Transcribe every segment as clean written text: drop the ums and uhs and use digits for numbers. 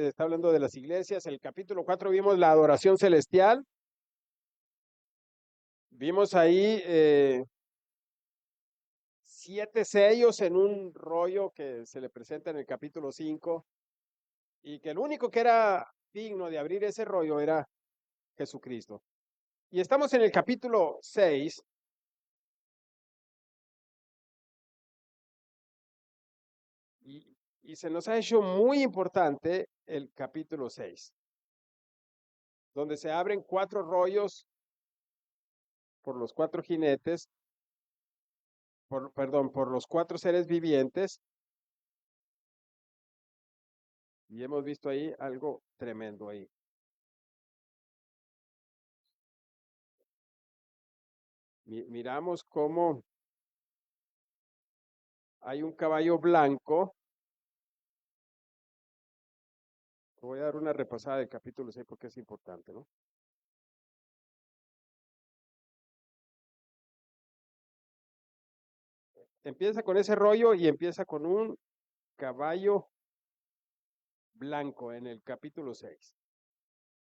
está hablando de las iglesias. En el capítulo 4 vimos la adoración celestial. Vimos ahí 7 sellos en un rollo que se le presenta en el capítulo 5 y que el único que era digno de abrir ese rollo era Jesucristo. Y estamos en el capítulo 6 y se nos ha hecho muy importante el capítulo 6, donde se abren 4 rollos por los 4 jinetes, perdón, por los 4 seres vivientes, y hemos visto ahí algo tremendo ahí. Miramos cómo hay un caballo blanco. Voy a dar una repasada del capítulo 6 porque es importante, ¿no? Empieza con ese rollo y empieza con un caballo blanco en el capítulo 6.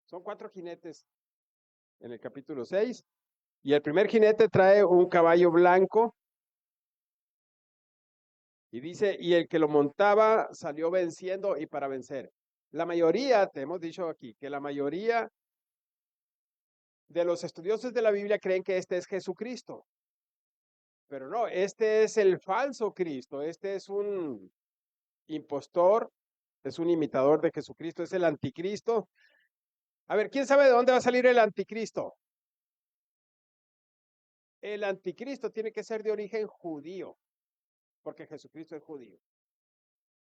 Son 4 jinetes en el capítulo 6 y el primer jinete trae un caballo blanco y dice, y el que lo montaba salió venciendo y para vencer. La mayoría, te hemos dicho aquí, que la mayoría de los estudiosos de la Biblia creen que este es Jesucristo. Pero no, este es el falso Cristo, este es un impostor, es un imitador de Jesucristo, es el anticristo. A ver, ¿quién sabe de dónde va a salir el anticristo? El anticristo tiene que ser de origen judío, porque Jesucristo es judío.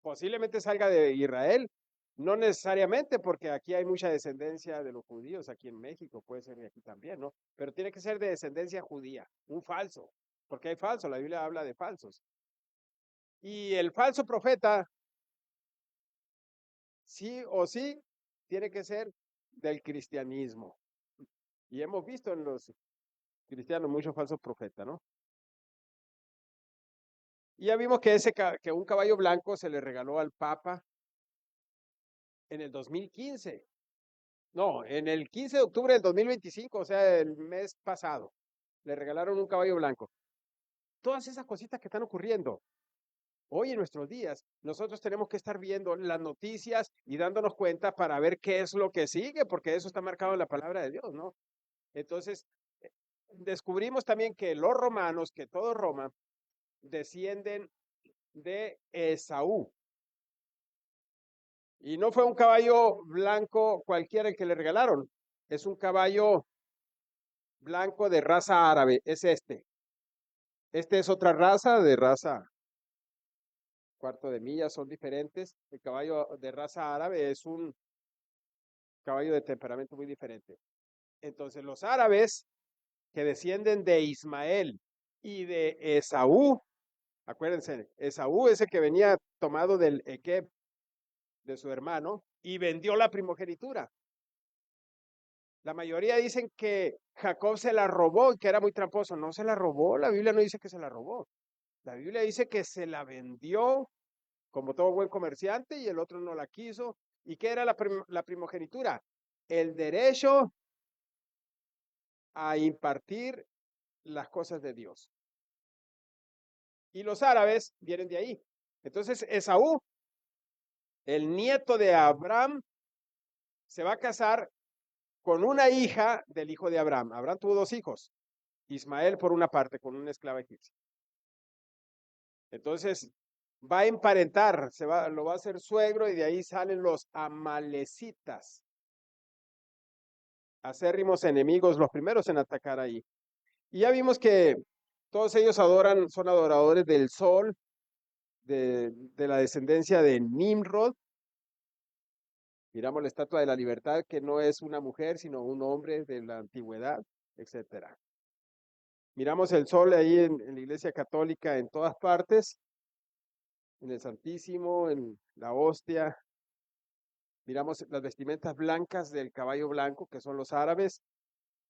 Posiblemente salga de Israel, no necesariamente, porque aquí hay mucha descendencia de los judíos, aquí en México, puede ser de aquí también, ¿no? Pero tiene que ser de descendencia judía, un falso, porque hay falso, la Biblia habla de falsos. Y el falso profeta, sí o sí, tiene que ser del cristianismo. Y hemos visto en los cristianos muchos falsos profetas, ¿no? Y ya vimos que, que un caballo blanco se le regaló al Papa en el 2015. No, en el 15 de octubre del 2025, o sea, el mes pasado, le regalaron un caballo blanco. Todas esas cositas que están ocurriendo hoy en nuestros días, nosotros tenemos que estar viendo las noticias y dándonos cuenta para ver qué es lo que sigue, porque eso está marcado en la palabra de Dios, ¿no? Entonces, descubrimos también que los romanos, que todo Roma, descienden de Esaú. Y no fue un caballo blanco cualquiera el que le regalaron, es un caballo blanco de raza árabe, es este. Este es otra raza, de raza cuarto de milla, son diferentes. El caballo de raza árabe es un caballo de temperamento muy diferente. Entonces, los árabes que descienden de Ismael y de Esaú, acuérdense, Esaú es el que venía tomado del Ekeb de su hermano y vendió la primogenitura. La mayoría dicen que Jacob se la robó y que era muy tramposo. No se la robó, la Biblia no dice que se la robó. La Biblia dice que se la vendió como todo buen comerciante y el otro no la quiso. ¿Y qué era la primogenitura? El derecho a impartir las cosas de Dios. Y los árabes vienen de ahí. Entonces Esaú, el nieto de Abraham, se va a casar con una hija del hijo de Abraham. Abraham tuvo 2 hijos. Ismael por una parte, con una esclava egipcia. Entonces va a emparentar, lo va a hacer suegro y de ahí salen los amalecitas, acérrimos enemigos, los primeros en atacar ahí. Y ya vimos que todos ellos son adoradores del sol, de la descendencia de Nimrod. Miramos la estatua de la libertad, que no es una mujer, sino un hombre de la antigüedad, etcétera. Miramos el sol ahí en la iglesia católica en todas partes, en el Santísimo, en la hostia. Miramos las vestimentas blancas del caballo blanco, que son los árabes,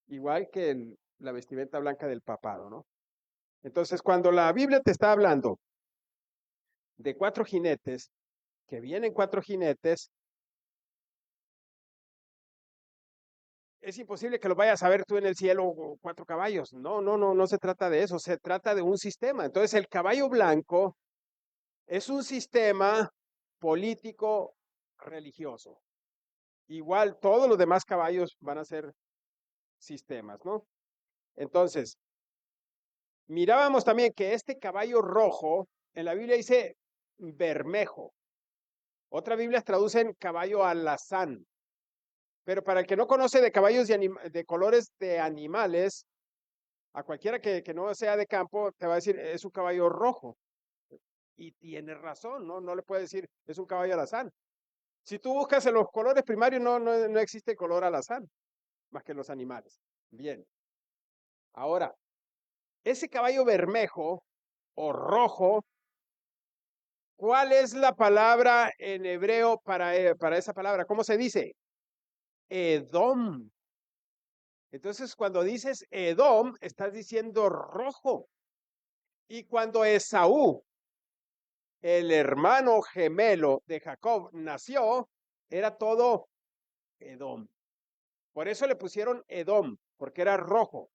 igual que la vestimenta blanca del papado, ¿no? Entonces, cuando la Biblia te está hablando de 4 jinetes, que vienen 4 jinetes, es imposible que lo vayas a ver tú en el cielo 4 caballos. No, no, no, no se trata de eso, se trata de un sistema. Entonces el caballo blanco es un sistema político religioso. Igual todos los demás caballos van a ser sistemas, ¿no? Entonces, mirábamos también que este caballo rojo, en la Biblia dice bermejo. Otras Biblias traducen caballo alazán. Pero para el que no conoce de caballos de colores de animales, a cualquiera que no sea de campo, te va a decir, es un caballo rojo. Y tiene razón, ¿no? No le puede decir, es un caballo alazán. Si tú buscas en los colores primarios, no existe color alazán, más que los animales. Bien. Ahora, ese caballo bermejo o rojo, ¿cuál es la palabra en hebreo para esa palabra? ¿Cómo se dice? Edom. Entonces, cuando dices Edom, estás diciendo rojo. Y cuando Esaú, el hermano gemelo de Jacob, nació, era todo Edom. Por eso le pusieron Edom, porque era rojo.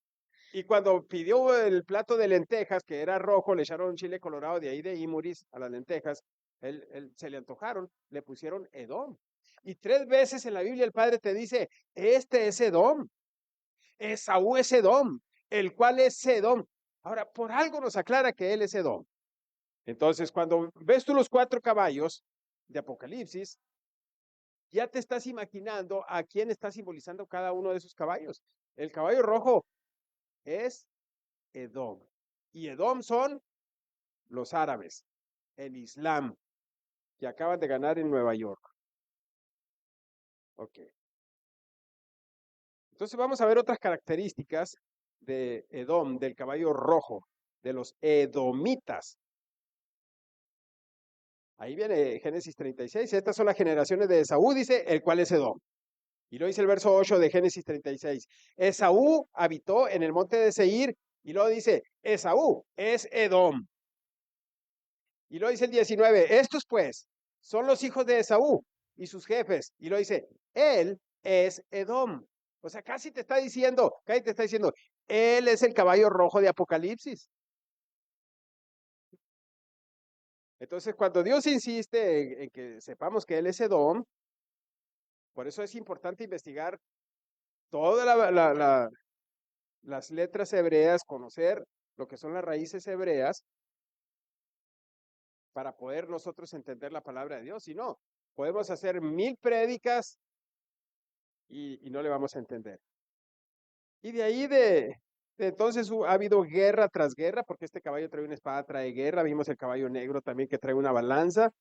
Y cuando pidió el plato de lentejas, que era rojo, le echaron un chile colorado de ahí Imuris a las lentejas, se le antojaron, le pusieron Edom. Y 3 veces en la Biblia el Padre te dice, este es Edom, Esaú es Edom, el cual es Edom. Ahora, por algo nos aclara que él es Edom. Entonces, cuando ves tú los 4 caballos de Apocalipsis, ya te estás imaginando a quién está simbolizando cada uno de esos caballos. El caballo rojo es Edom. Y Edom son los árabes, el Islam, que acaban de ganar en Nueva York. Ok. Entonces vamos a ver otras características de Edom, del caballo rojo, de los edomitas. Ahí viene Génesis 36. Estas son las generaciones de Esaú, dice, el cual es Edom. Y lo dice el verso 8 de Génesis 36. Esaú habitó en el monte de Seir, y luego dice, Esaú es Edom. Y lo dice el 19, estos pues son los hijos de Esaú y sus jefes. Y lo dice, él es Edom. O sea, casi te está diciendo, él es el caballo rojo de Apocalipsis. Entonces, cuando Dios insiste en que sepamos que él es Edom, por eso es importante investigar todas las letras hebreas, conocer lo que son las raíces hebreas, para poder nosotros entender la palabra de Dios. Si no, podemos hacer 1000 prédicas y no le vamos a entender. Y de ahí entonces ha habido guerra tras guerra, porque este caballo trae una espada, trae guerra. Vimos el caballo negro también que trae una balanza.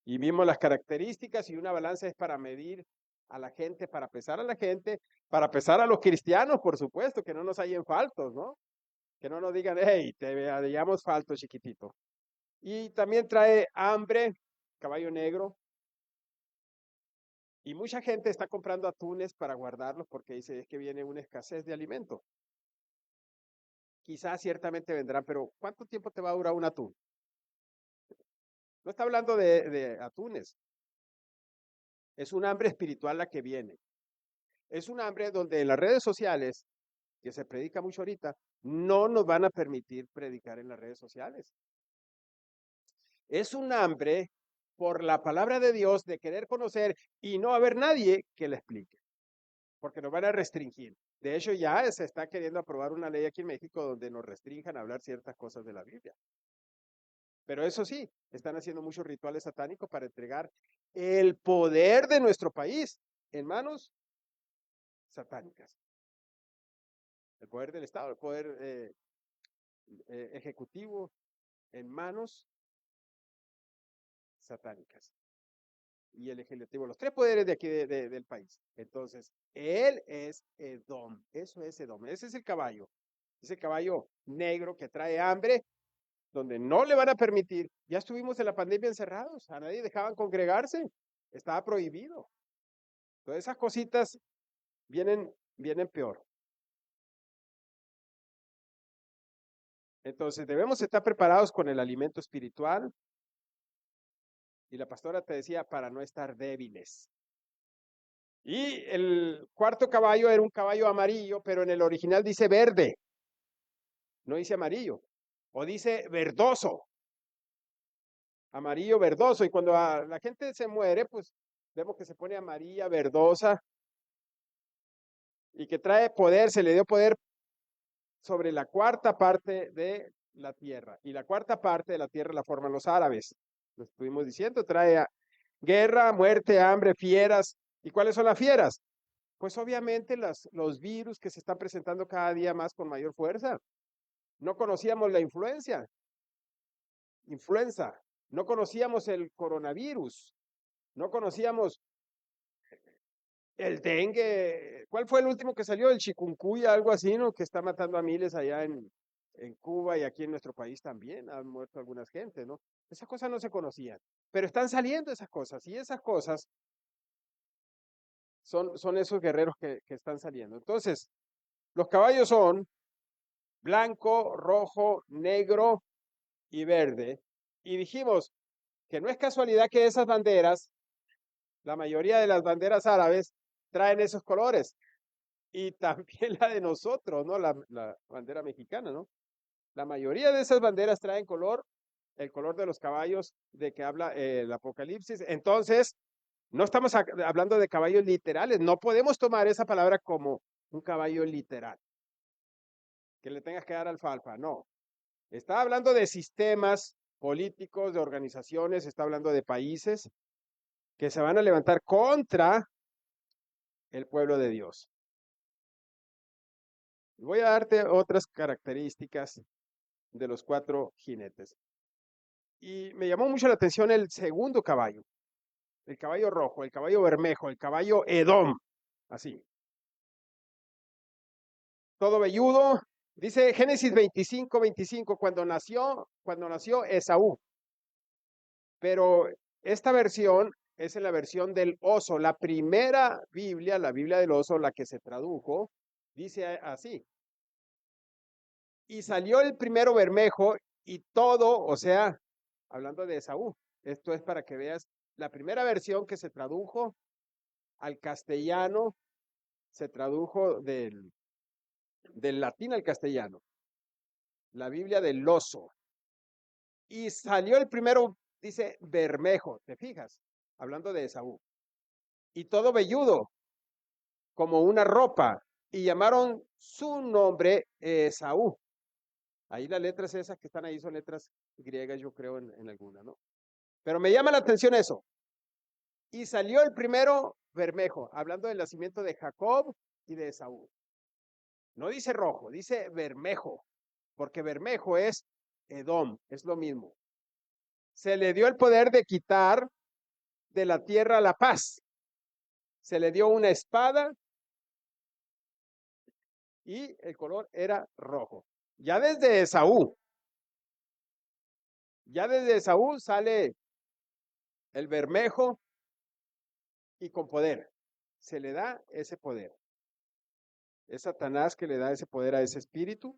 Y vimos las características, y una balanza es para medir a la gente, para pesar a la gente, para pesar a los cristianos, por supuesto, que no nos hallen faltos, ¿no? Que no nos digan, hey, te hallamos falto, chiquitito. Y también trae hambre, caballo negro. Y mucha gente está comprando atunes para guardarlos porque dice, es que viene una escasez de alimento. Quizás ciertamente vendrán, pero ¿cuánto tiempo te va a durar un atún? No está hablando de atunes. Es un hambre espiritual la que viene. Es un hambre donde en las redes sociales, que se predica mucho ahorita, no nos van a permitir predicar en las redes sociales. Es un hambre por la palabra de Dios, de querer conocer y no haber nadie que le explique, porque nos van a restringir. De hecho, ya se está queriendo aprobar una ley aquí en México donde nos restrinjan a hablar ciertas cosas de la Biblia. Pero eso sí, están haciendo muchos rituales satánicos para entregar el poder de nuestro país en manos satánicas. El poder del Estado, el poder ejecutivo en manos satánicas. Y el legislativo, los 3 poderes de aquí del país. Entonces, él es Edom. Eso es Edom. Ese es el caballo. Ese caballo negro que trae hambre, donde no le van a permitir. Ya estuvimos en la pandemia encerrados, a nadie dejaban congregarse, estaba prohibido. Todas esas cositas vienen peor. Entonces debemos estar preparados con el alimento espiritual. Y la pastora te decía, para no estar débiles. Y el cuarto caballo era un caballo amarillo, pero en el original dice verde, no dice amarillo, o dice verdoso, amarillo verdoso. Y cuando la gente se muere, pues vemos que se pone amarilla, verdosa, y que trae poder, se le dio poder sobre la cuarta parte de la tierra. Y la cuarta parte de la tierra la forman los árabes. Lo estuvimos diciendo, trae guerra, muerte, hambre, fieras. ¿Y cuáles son las fieras? Pues obviamente los virus que se están presentando cada día más con mayor fuerza. No conocíamos la influenza, no conocíamos el coronavirus, no conocíamos el dengue. ¿Cuál fue el último que salió? El chikungunya, algo así, ¿no? Que está matando a miles allá en Cuba y aquí en nuestro país también. Han muerto algunas gente, ¿no? Esas cosas no se conocían, pero están saliendo esas cosas y esas cosas son esos guerreros que están saliendo. Entonces, los caballos son blanco, rojo, negro y verde. Y dijimos que no es casualidad que esas banderas, la mayoría de las banderas árabes, traen esos colores. Y también la de nosotros, ¿no? La bandera mexicana, ¿no? La mayoría de esas banderas traen color, el color de los caballos de que habla el Apocalipsis. Entonces, no estamos hablando de caballos literales. No podemos tomar esa palabra como un caballo literal, que le tengas que dar alfalfa. No. Está hablando de sistemas políticos, de organizaciones, está hablando de países que se van a levantar contra el pueblo de Dios. Voy a darte otras características de los cuatro jinetes. Y me llamó mucho la atención el segundo caballo, el caballo rojo, el caballo bermejo, el caballo Edom, así. Todo velludo. Dice Génesis 25, cuando nació Esaú. Pero esta versión es en la versión del oso. La primera Biblia, la Biblia del oso, la que se tradujo, dice así. Y salió el primero bermejo y todo, o sea, hablando de Esaú. Esto es para que veas la primera versión que se tradujo al castellano, se tradujo del latín al castellano, la Biblia del oso. Y salió el primero, dice bermejo, ¿te fijas? Hablando de Esaú. Y todo velludo, como una ropa, y llamaron su nombre Esaú. Ahí las letras esas que están ahí son letras griegas, yo creo, en alguna, ¿no? Pero me llama la atención eso. Y salió el primero bermejo, hablando del nacimiento de Jacob y de Esaú. No dice rojo, dice bermejo, porque bermejo es Edom, es lo mismo. Se le dio el poder de quitar de la tierra la paz. Se le dio una espada y el color era rojo. Ya desde Esaú, ya desde Esaú sale el bermejo y con poder. Se le da ese poder. Es Satanás que le da ese poder a ese espíritu.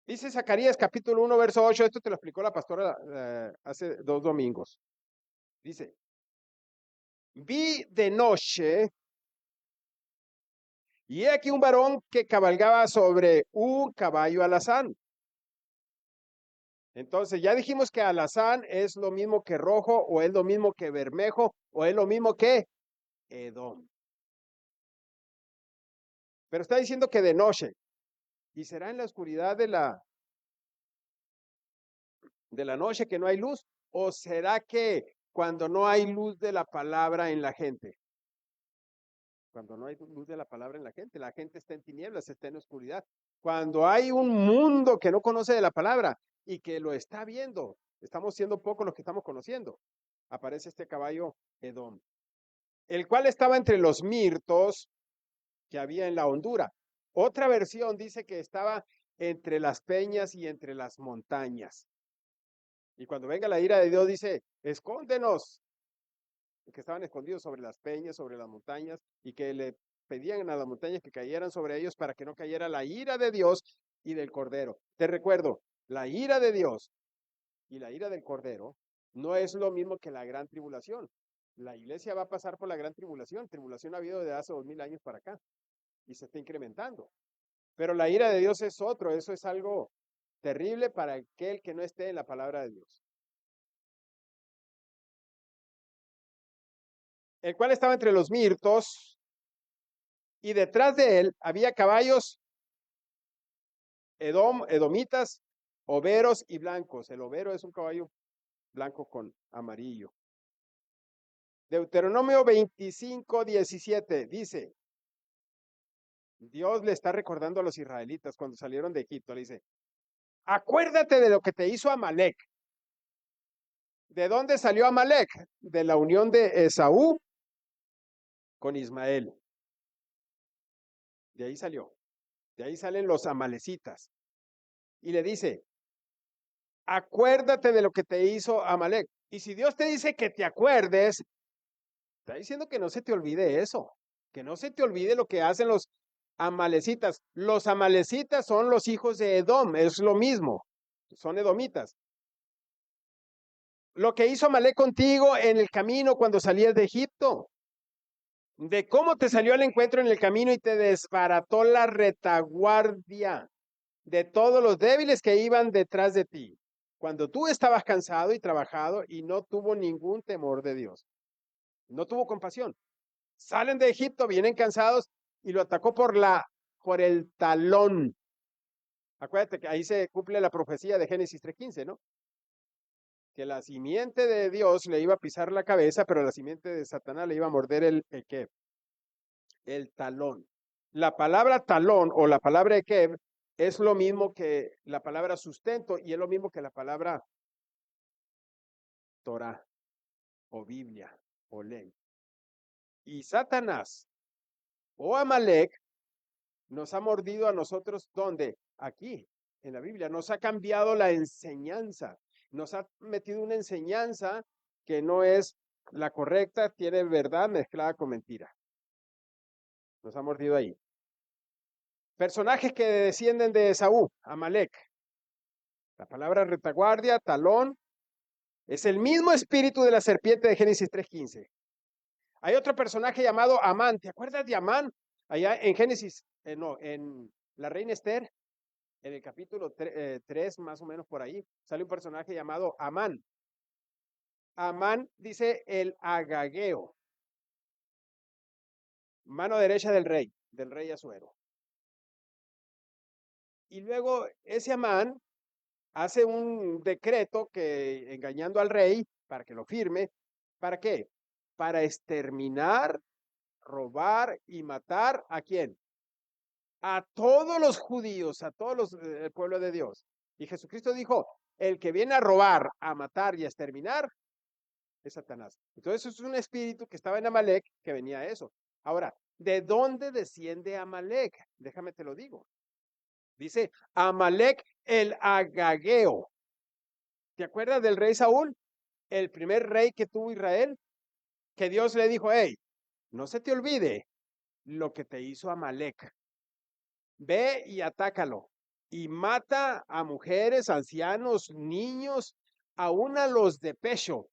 Dice Zacarías capítulo 1, verso 8, esto te lo explicó la pastora hace 2 domingos. Dice, vi de noche y he aquí un varón que cabalgaba sobre un caballo alazán. Entonces ya dijimos que alazán es lo mismo que rojo o es lo mismo que bermejo o es lo mismo que Edom. Pero está diciendo que de noche. ¿Y será en la oscuridad de la noche que no hay luz? ¿O será que cuando no hay luz de la palabra en la gente? Cuando no hay luz de la palabra en la gente está en tinieblas, está en oscuridad. Cuando hay un mundo que no conoce de la palabra y que lo está viendo, estamos siendo pocos los que estamos conociendo. Aparece este caballo Edom, el cual estaba entre los mirtos que había en la hondura. Otra versión dice que estaba entre las peñas y entre las montañas. Y cuando venga la ira de Dios dice, escóndenos, que estaban escondidos sobre las peñas, sobre las montañas, y que le pedían a las montañas que cayeran sobre ellos para que no cayera la ira de Dios y del Cordero. Te recuerdo, la ira de Dios y la ira del Cordero no es lo mismo que la gran tribulación. La iglesia va a pasar por la gran tribulación. Tribulación ha habido de hace 2000 años para acá y se está incrementando. Pero la ira de Dios es otro, eso es algo terrible para aquel que no esté en la palabra de Dios. El cual estaba entre los mirtos, y detrás de él había caballos edomitas, overos y blancos. El overo es un caballo blanco con amarillo. Deuteronomio 25:17 dice, Dios le está recordando a los israelitas cuando salieron de Egipto, le dice, acuérdate de lo que te hizo Amalek. ¿De dónde salió Amalek? De la unión de Esaú con Ismael. De ahí salió. De ahí salen los amalecitas. Y le dice, acuérdate de lo que te hizo Amalek. Y si Dios te dice que te acuerdes, está diciendo que no se te olvide eso, que no se te olvide lo que hacen los amalecitas. Los amalecitas son los hijos de Edom, es lo mismo, son edomitas. Lo que hizo Amalek contigo en el camino cuando salías de Egipto, de cómo te salió al encuentro en el camino y te desbarató la retaguardia de todos los débiles que iban detrás de ti, cuando tú estabas cansado y trabajado y no tuvo ningún temor de Dios, no tuvo compasión. Salen de Egipto, vienen cansados y lo atacó por el talón. Acuérdate que ahí se cumple la profecía de Génesis 3:15, ¿no? Que la simiente de Dios le iba a pisar la cabeza, pero la simiente de Satanás le iba a morder el talón. La palabra talón o la palabra Ekeb es lo mismo que la palabra sustento y es lo mismo que la palabra Torah o Biblia o ley. Y Satanás o Amalek nos ha mordido a nosotros, ¿dónde? Aquí, en la Biblia. Nos ha cambiado la enseñanza. Nos ha metido una enseñanza que no es la correcta, tiene verdad mezclada con mentira. Nos ha mordido ahí. Personajes que descienden de Esaú, Amalek. La palabra retaguardia, talón, es el mismo espíritu de la serpiente de Génesis 3:15. Hay otro personaje llamado Amán. ¿Te acuerdas de Amán? Allá en Génesis, no, en la reina Esther, en el capítulo 3, más o menos por ahí, sale un personaje llamado Amán. Amán dice el agageo, mano derecha del rey Asuero. Y luego ese Amán hace un decreto que engañando al rey para que lo firme, ¿para qué? Para exterminar, robar y matar ¿a quién? A todos los judíos, a todos los el pueblo de Dios. Y Jesucristo dijo, el que viene a robar, a matar y a exterminar es Satanás. Entonces es un espíritu que estaba en Amalek que venía a eso. Ahora, ¿de dónde desciende Amalek? Déjame te lo digo. Dice Amalek el agageo. ¿Te acuerdas del rey Saúl? El primer rey que tuvo Israel, que Dios le dijo, hey, no se te olvide lo que te hizo Amalek. Ve y atácalo y mata a mujeres, ancianos, niños, aún a los de pecho.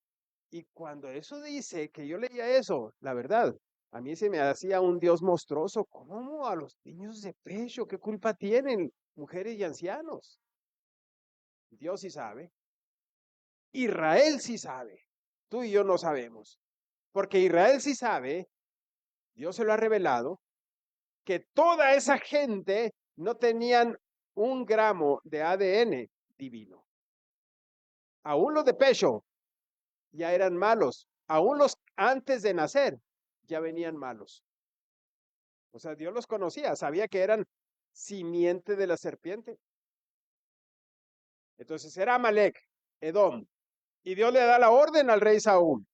Y cuando eso dice, que yo leía eso, la verdad, a mí se me hacía un Dios monstruoso. ¿Cómo a los niños de pecho? ¿Qué culpa tienen mujeres y ancianos? Dios sí sabe. Israel sí sabe. Tú y yo no sabemos. Porque Israel sí sabe, Dios se lo ha revelado, que toda esa gente no tenían un gramo de ADN divino. Aún los de pecho ya eran malos. Aún los antes de nacer ya venían malos. O sea, Dios los conocía, sabía que eran simiente de la serpiente. Entonces era Amalek, Edom. Y Dios le da la orden al rey Saúl.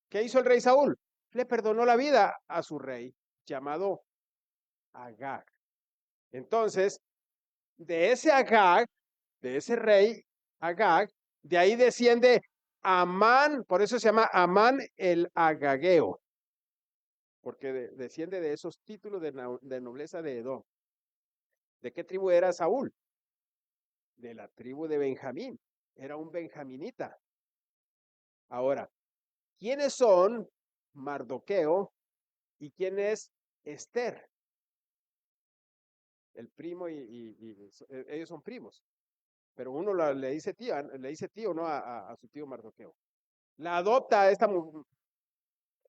¿Qué hizo el rey Saúl? Le perdonó la vida a su rey, llamado Agag. Entonces, de ese Agag, de ese rey Agag, de ahí desciende Amán, por eso se llama Amán el Agageo, porque desciende de esos títulos de nobleza de Edom. ¿De qué tribu era Saúl? De la tribu de Benjamín. Era un benjaminita. Ahora, ¿quiénes son Mardoqueo. ¿Y quién es Esther? El primo ellos son primos. Pero uno le dice tío, ¿no? A su tío Mardoqueo. La adopta esta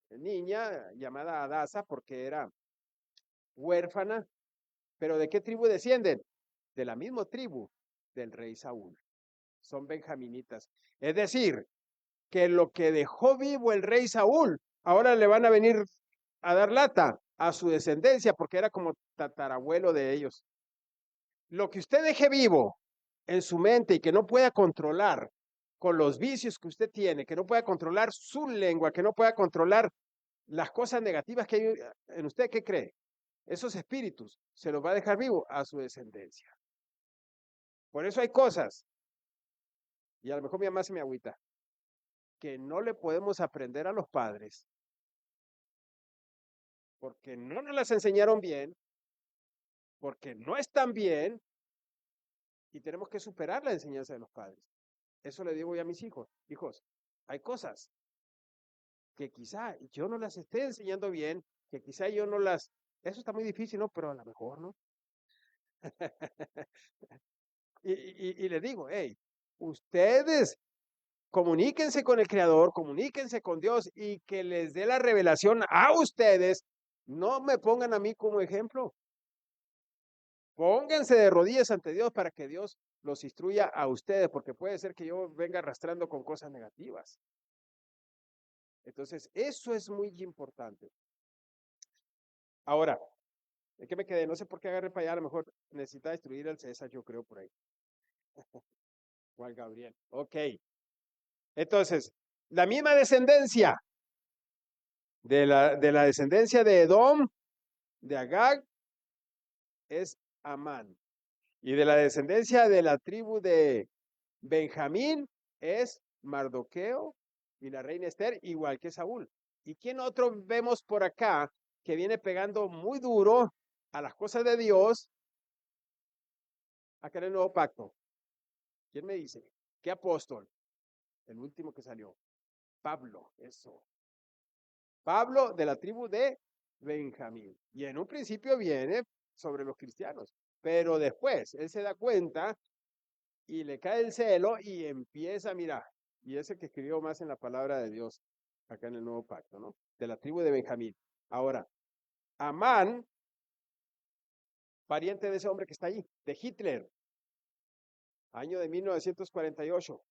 niña llamada Adasa porque era huérfana. ¿Pero de qué tribu descienden? De la misma tribu del rey Saúl. Son benjaminitas. Es decir, que lo que dejó vivo el rey Saúl, ahora le van a venir a dar lata a su descendencia, porque era como tatarabuelo de ellos. Lo que usted deje vivo en su mente y que no pueda controlar con los vicios que usted tiene, que no pueda controlar su lengua, que no pueda controlar las cosas negativas que hay en usted, ¿qué cree? Esos espíritus se los va a dejar vivo a su descendencia. Por eso hay cosas, y a lo mejor mi mamá se me agüita, que no le podemos aprender a los padres porque no nos las enseñaron bien, porque no están bien y tenemos que superar la enseñanza de los padres. Eso le digo yo a mis hijos. Hijos, hay cosas que quizá yo no las esté enseñando bien, que quizá yo no las... Eso está muy difícil, ¿no? Pero a lo mejor, ¿no? y le digo, hey, ustedes comuníquense con el Creador, comuníquense con Dios y que les dé la revelación a ustedes. No me pongan a mí como ejemplo. Pónganse de rodillas ante Dios para que Dios los instruya a ustedes, porque puede ser que yo venga arrastrando con cosas negativas. Entonces, eso es muy importante. Ahora, ¿de qué me quedé? No sé por qué agarré para allá, a lo mejor necesita destruir al César, yo creo, por ahí. O al Gabriel. Ok. Entonces, la misma descendencia de la descendencia de Edom, de Agag, es Amán. Y de la descendencia de la tribu de Benjamín es Mardoqueo y la reina Esther, igual que Saúl. ¿Y quién otro vemos por acá que viene pegando muy duro a las cosas de Dios acá en el nuevo pacto? ¿Quién me dice? ¿Qué apóstol? El último que salió. Pablo, eso. Pablo de la tribu de Benjamín. Y en un principio viene sobre los cristianos, pero después él se da cuenta y le cae el celo y empieza, mira, y ese que escribió más en la palabra de Dios, acá en el nuevo pacto, ¿no? De la tribu de Benjamín. Ahora, Amán, pariente de ese hombre que está ahí, de Hitler, año de 1948,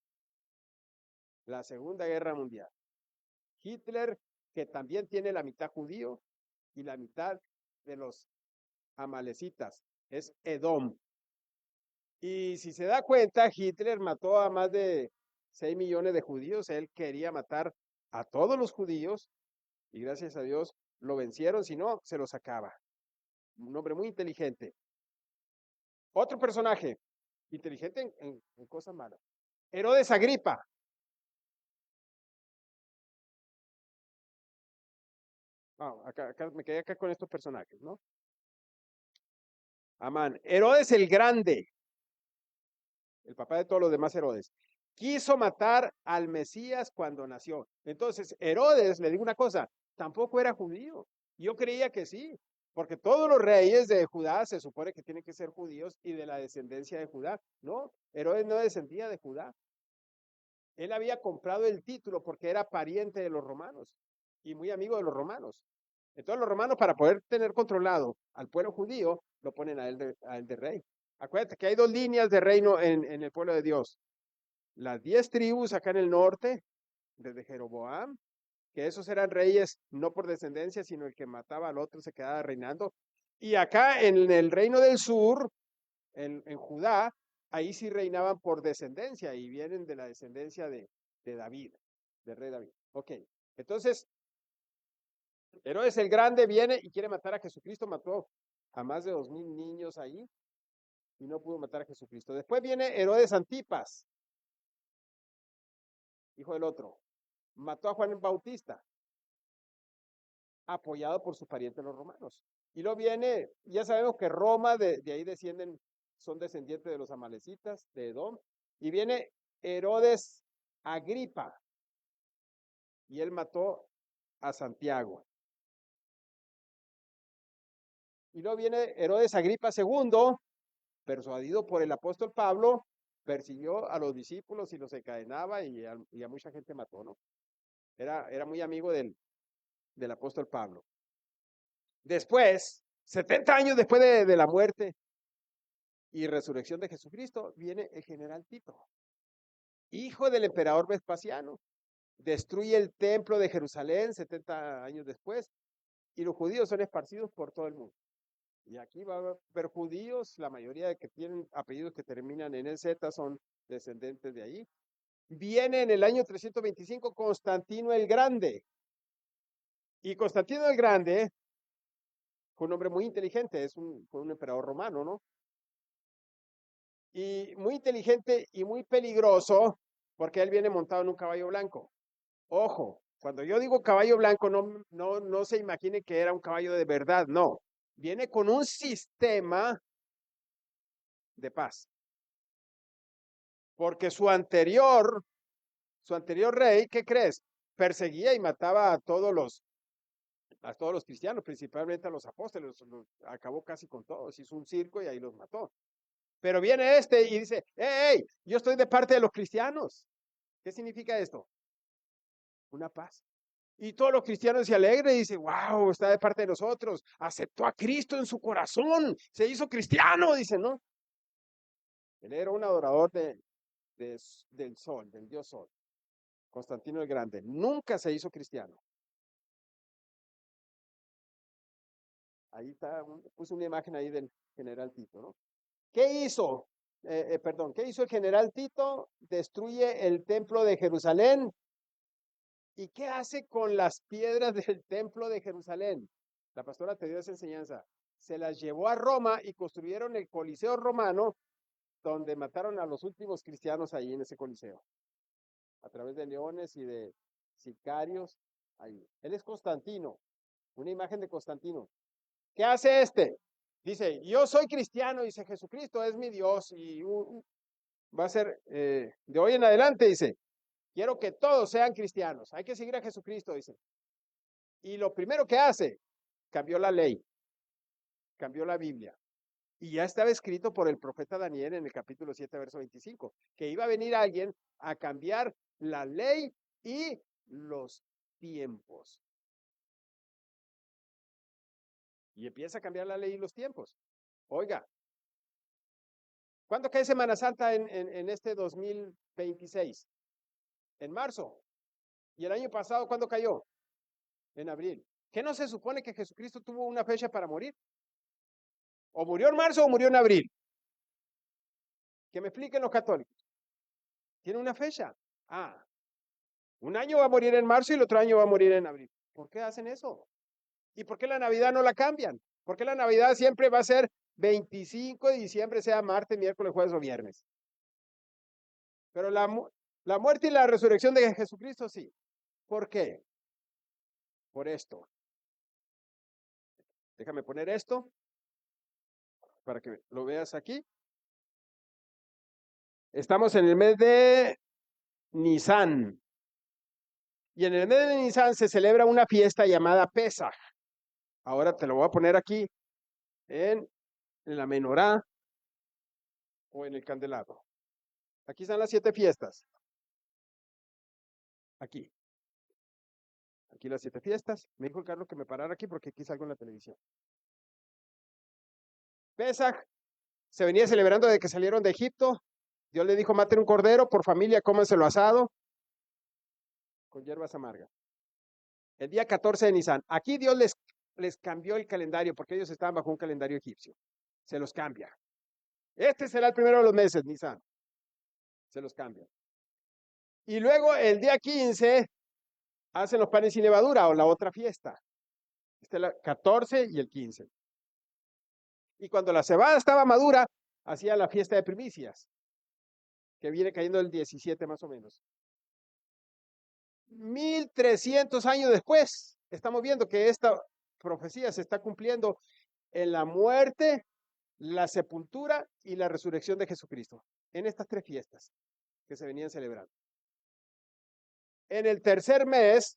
la Segunda Guerra Mundial. Hitler, que también tiene la mitad judío y la mitad de los amalecitas, es Edom. Y si se da cuenta, Hitler mató a más de 6 millones de judíos, él quería matar a todos los judíos y gracias a Dios lo vencieron, si no, se lo sacaba. Un hombre muy inteligente. Otro personaje, inteligente en cosas malas. Herodes Agripa. Acá me quedé acá con estos personajes, ¿no? Amán. Herodes el Grande, el papá de todos los demás Herodes. Quiso matar al Mesías cuando nació. Entonces, Herodes, le digo una cosa, tampoco era judío. Yo creía que sí, porque todos los reyes de Judá se supone que tienen que ser judíos y de la descendencia de Judá. No, Herodes no descendía de Judá. Él había comprado el título porque era pariente de los romanos y muy amigo de los romanos. Entonces los romanos, para poder tener controlado al pueblo judío, lo ponen a él de rey. Acuérdate que hay dos líneas de reino en el pueblo de Dios. Las 10 tribus acá en el norte, desde Jeroboam, que esos eran reyes no por descendencia, sino el que mataba al otro se quedaba reinando. Y acá en el reino del sur, en Judá, ahí sí reinaban por descendencia y vienen de la descendencia de David, del rey David. Ok, entonces, Herodes el Grande viene y quiere matar a Jesucristo, mató a más de 2000 niños ahí y no pudo matar a Jesucristo. Después viene Herodes Antipas, hijo del otro, mató a Juan el Bautista, apoyado por sus parientes los romanos. Y luego viene, ya sabemos que Roma, de ahí descienden, son descendientes de los amalecitas, de Edom, y viene Herodes Agripa, y él mató a Santiago. Y luego viene Herodes Agripa II, persuadido por el apóstol Pablo, persiguió a los discípulos y los encadenaba y a mucha gente mató, ¿no? Era muy amigo del apóstol Pablo. Después, 70 años después de la muerte y resurrección de Jesucristo, viene el general Tito, hijo del emperador Vespasiano. Destruye el templo de Jerusalén 70 años después y los judíos son esparcidos por todo el mundo. Y aquí va a haber judíos, la mayoría de que tienen apellidos que terminan en el Z son descendientes de ahí. Viene en el año 325 Constantino el Grande. Y Constantino el Grande fue un hombre muy inteligente, fue un emperador romano, ¿no? Y muy inteligente y muy peligroso porque él viene montado en un caballo blanco. Ojo, cuando yo digo caballo blanco, no se imagine que era un caballo de verdad, no. Viene con un sistema de paz. Porque su anterior rey, ¿qué crees? Perseguía y mataba a todos los cristianos, principalmente a los apóstoles, los acabó casi con todos, hizo un circo y ahí los mató. Pero viene este y dice, hey, yo estoy de parte de los cristianos. ¿Qué significa esto? Una paz. Y todos los cristianos se alegran y dicen, wow, está de parte de nosotros, aceptó a Cristo en su corazón, se hizo cristiano, dicen, ¿no? Él era un adorador del sol, del dios sol. Constantino el Grande, nunca se hizo cristiano. Ahí está, puse una imagen ahí del general Tito, ¿no? ¿Qué hizo? ¿Qué hizo el general Tito? Destruye el templo de Jerusalén. ¿Y qué hace con las piedras del templo de Jerusalén? La pastora te dio esa enseñanza. Se las llevó a Roma y construyeron el Coliseo romano, donde mataron a los últimos cristianos ahí en ese Coliseo, a través de leones y de sicarios. Ahí. Él es Constantino, una imagen de Constantino. ¿Qué hace este? Dice, yo soy cristiano, dice Jesucristo es mi Dios y va a ser de hoy en adelante, dice, quiero que todos sean cristianos, hay que seguir a Jesucristo, dice. Y lo primero que hace, cambió la ley, cambió la Biblia. Y ya estaba escrito por el profeta Daniel en el capítulo 7, verso 25, que iba a venir alguien a cambiar la ley y los tiempos. Y empieza a cambiar la ley y los tiempos. Oiga, ¿cuándo cae Semana Santa en este 2026? En marzo. ¿Y el año pasado cuándo cayó? En abril. ¿Qué no se supone que Jesucristo tuvo una fecha para morir? ¿O murió en marzo o murió en abril? Que me expliquen los católicos. Tiene una fecha. Ah, un año va a morir en marzo y el otro año va a morir en abril. ¿Por qué hacen eso? ¿Y por qué la Navidad no la cambian? ¿Por qué la Navidad siempre va a ser 25 de diciembre, sea martes, miércoles, jueves o viernes? Pero la muerte y la resurrección de Jesucristo sí. ¿Por qué? Por esto. Déjame poner esto para que lo veas aquí. Estamos en el mes de Nisan. Y en el mes de Nisan se celebra una fiesta llamada Pesaj. Ahora te lo voy a poner aquí en la menorá o en el candelabro. Aquí están las 7 fiestas. Aquí. Aquí las 7 fiestas. Me dijo el Carlos que me parara aquí porque aquí salgo en la televisión. Pesaj se venía celebrando desde que salieron de Egipto. Dios le dijo, maten un cordero, por familia, cómanselo asado, con hierbas amargas. El día 14 de Nisan. Aquí Dios les cambió el calendario porque ellos estaban bajo un calendario egipcio. Se los cambia. Este será el primero de los meses, Nisan. Se los cambia. Y luego el día 15 hacen los panes sin levadura o la otra fiesta. Este es el 14 y el 15. Y cuando la cebada estaba madura, hacía la fiesta de primicias, que viene cayendo el 17 más o menos. 1300 años después, estamos viendo que esta profecía se está cumpliendo en la muerte, la sepultura y la resurrección de Jesucristo, en estas 3 fiestas que se venían celebrando. En el tercer mes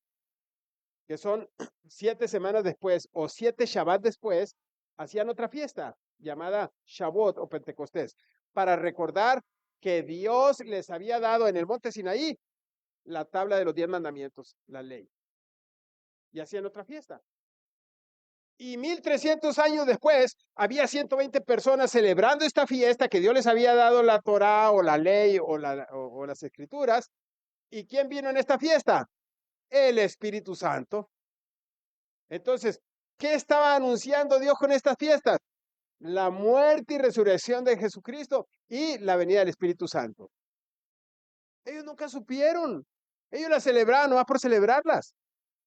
que son 7 semanas después o 7 Shabbat después, hacían otra fiesta llamada Shavuot o Pentecostés, para recordar que Dios les había dado en el monte Sinaí la tabla de los 10 mandamientos, la ley. Y hacían otra fiesta. Y 1300 años después, había 120 personas celebrando esta fiesta que Dios les había dado la Torá o la ley o las escrituras. ¿Y quién vino en esta fiesta? El Espíritu Santo. Entonces, ¿qué estaba anunciando Dios con estas fiestas? La muerte y resurrección de Jesucristo y la venida del Espíritu Santo. Ellos nunca supieron. Ellos las celebraban nomás por celebrarlas.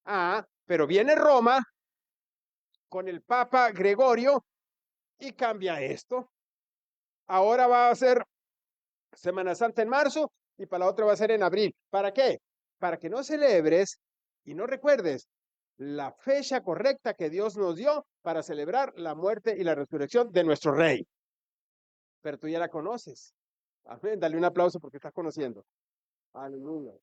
Ah, pero viene Roma con el Papa Gregorio y cambia esto. Ahora va a ser Semana Santa en marzo y para la otra va a ser en abril. ¿Para qué? Para que no celebres y no recuerdes la fecha correcta que Dios nos dio para celebrar la muerte y la resurrección de nuestro Rey. Pero tú ya la conoces. Amén. Dale un aplauso porque estás conociendo. Aleluya.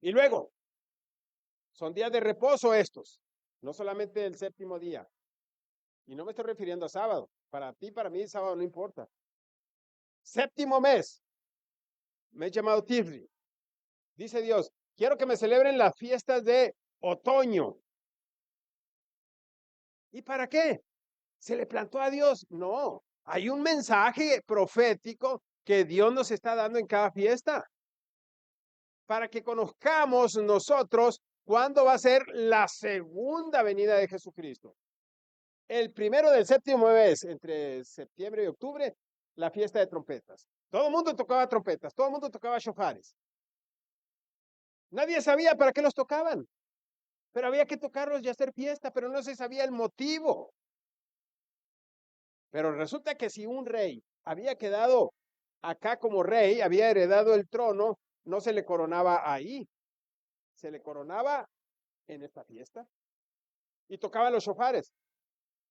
Y luego, son días de reposo estos, no solamente el séptimo día. Y no me estoy refiriendo a sábado. Para ti, para mí, sábado no importa. Séptimo mes, mes llamado Tifri. Dice Dios, quiero que me celebren las fiestas de otoño. ¿Y para qué? ¿Se le plantó a Dios? No, hay un mensaje profético que Dios nos está dando en cada fiesta. Para que conozcamos nosotros cuándo va a ser la segunda venida de Jesucristo. El primero del séptimo mes, entre septiembre y octubre, la fiesta de trompetas. Todo el mundo tocaba trompetas, todo el mundo tocaba shofares. Nadie sabía para qué los tocaban, pero había que tocarlos y hacer fiesta, pero no se sabía el motivo. Pero resulta que si un rey había quedado acá como rey, había heredado el trono, no se le coronaba ahí, se le coronaba en esta fiesta y tocaba los shofares.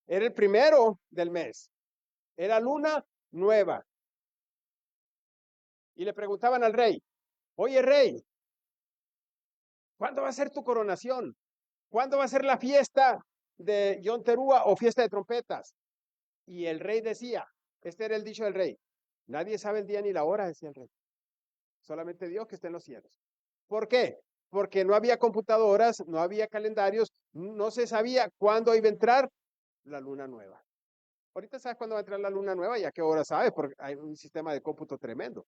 Era el primero del mes, era luna nueva. Y le preguntaban al rey, oye rey, ¿cuándo va a ser tu coronación? ¿Cuándo va a ser la fiesta de Yom Teruah o fiesta de trompetas? Y el rey decía, este era el dicho del rey, nadie sabe el día ni la hora, decía el rey. Solamente Dios que está en los cielos. ¿Por qué? Porque no había computadoras, no había calendarios, no se sabía cuándo iba a entrar la luna nueva. Ahorita sabes cuándo va a entrar la luna nueva y a qué hora sabes, porque hay un sistema de cómputo tremendo.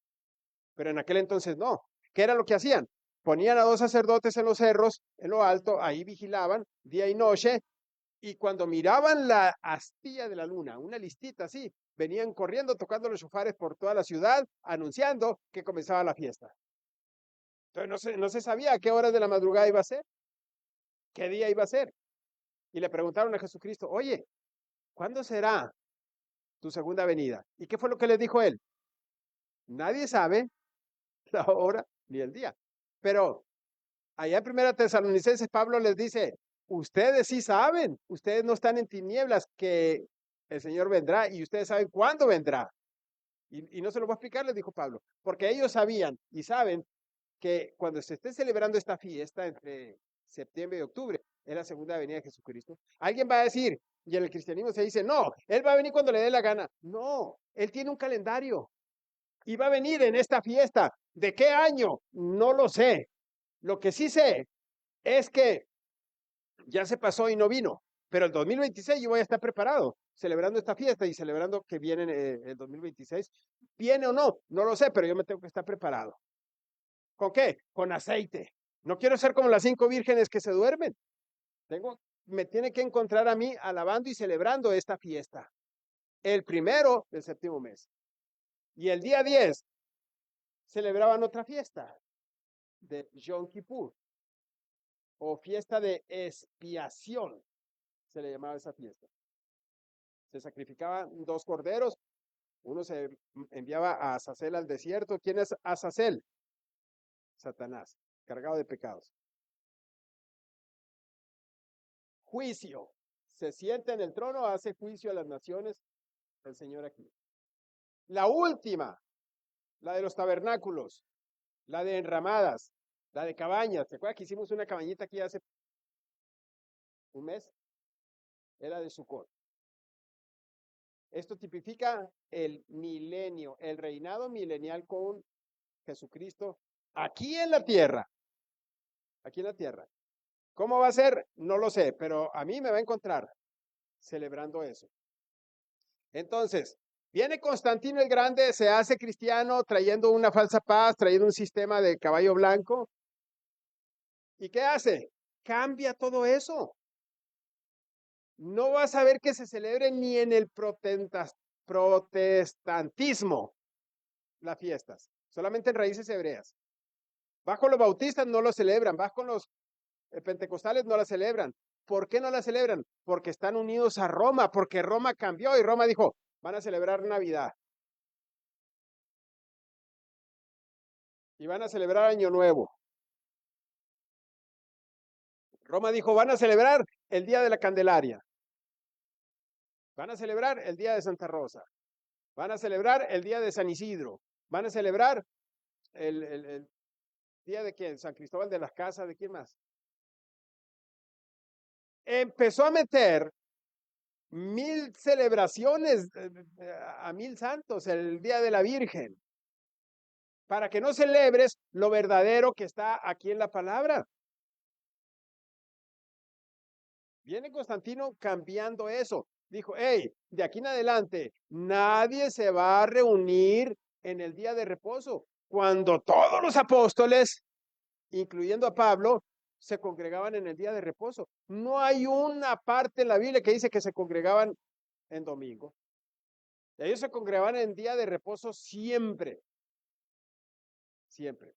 Pero en aquel entonces no. ¿Qué era lo que hacían? Ponían a 2 sacerdotes en los cerros, en lo alto, ahí vigilaban día y noche, y cuando miraban la astilla de la luna, una listita así, venían corriendo tocando los shofares por toda la ciudad, anunciando que comenzaba la fiesta. Entonces no se sabía a qué hora de la madrugada iba a ser, qué día iba a ser. Y le preguntaron a Jesucristo, oye, ¿cuándo será tu segunda venida? ¿Y qué fue lo que le dijo él? Nadie sabe la hora ni el día. Pero allá en Primera Tesalonicenses, Pablo les dice, ustedes sí saben, ustedes no están en tinieblas, que el Señor vendrá y ustedes saben cuándo vendrá. Y no se lo voy a explicar, les dijo Pablo, porque ellos sabían y saben que cuando se esté celebrando esta fiesta entre septiembre y octubre, es la segunda venida de Jesucristo. Alguien va a decir, y en el cristianismo se dice, no, Él va a venir cuando le dé la gana. No, Él tiene un calendario y va a venir en esta fiesta. ¿De qué año? No lo sé. Lo que sí sé es que ya se pasó y no vino, pero el 2026 yo voy a estar preparado, celebrando esta fiesta y celebrando que viene el 2026. ¿Viene o no? No lo sé, pero yo me tengo que estar preparado. ¿Con qué? Con aceite. No quiero ser como las 5 vírgenes que se duermen. Me tiene que encontrar a mí alabando y celebrando esta fiesta. El primero del séptimo mes. Y el día 10 celebraban otra fiesta de Yom Kippur o fiesta de expiación, se le llamaba esa fiesta. Se sacrificaban 2 corderos, uno se enviaba a Azazel al desierto. ¿Quién es Azazel? Satanás, cargado de pecados. Juicio. Se sienta en el trono, hace juicio a las naciones, el Señor aquí. La última, la de los tabernáculos, la de enramadas, La de cabañas. ¿Te acuerdas que hicimos una cabañita aquí hace un mes? Era de Sucot. Esto tipifica el milenio, el reinado milenial con Jesucristo aquí en la tierra. Aquí en la tierra. ¿Cómo va a ser? No lo sé, pero a mí me va a encontrar celebrando eso. Entonces, viene Constantino el Grande, se hace cristiano trayendo una falsa paz, trayendo un sistema de caballo blanco. ¿Y qué hace? Cambia todo eso. No vas a ver que se celebre ni en el protestantismo las fiestas, solamente en raíces hebreas. Bajo los bautistas no lo celebran, bajo los pentecostales no la celebran. ¿Por qué no la celebran? Porque están unidos a Roma, porque Roma cambió y Roma dijo, van a celebrar Navidad. Y van a celebrar Año Nuevo. Roma dijo, van a celebrar el Día de la Candelaria. Van a celebrar el Día de Santa Rosa. Van a celebrar el Día de San Isidro. Van a celebrar el Día de quién? San Cristóbal de las Casas, ¿de quién más? Empezó a meter 1000 celebraciones a 1000 santos, el Día de la Virgen, para que no celebres lo verdadero que está aquí en la palabra. Viene Constantino cambiando eso. Dijo, hey, de aquí en adelante, nadie se va a reunir en el día de reposo. Cuando todos los apóstoles, incluyendo a Pablo, se congregaban en el día de reposo. No hay una parte en la Biblia que dice que se congregaban en domingo. Ellos se congregaban en día de reposo siempre. Siempre.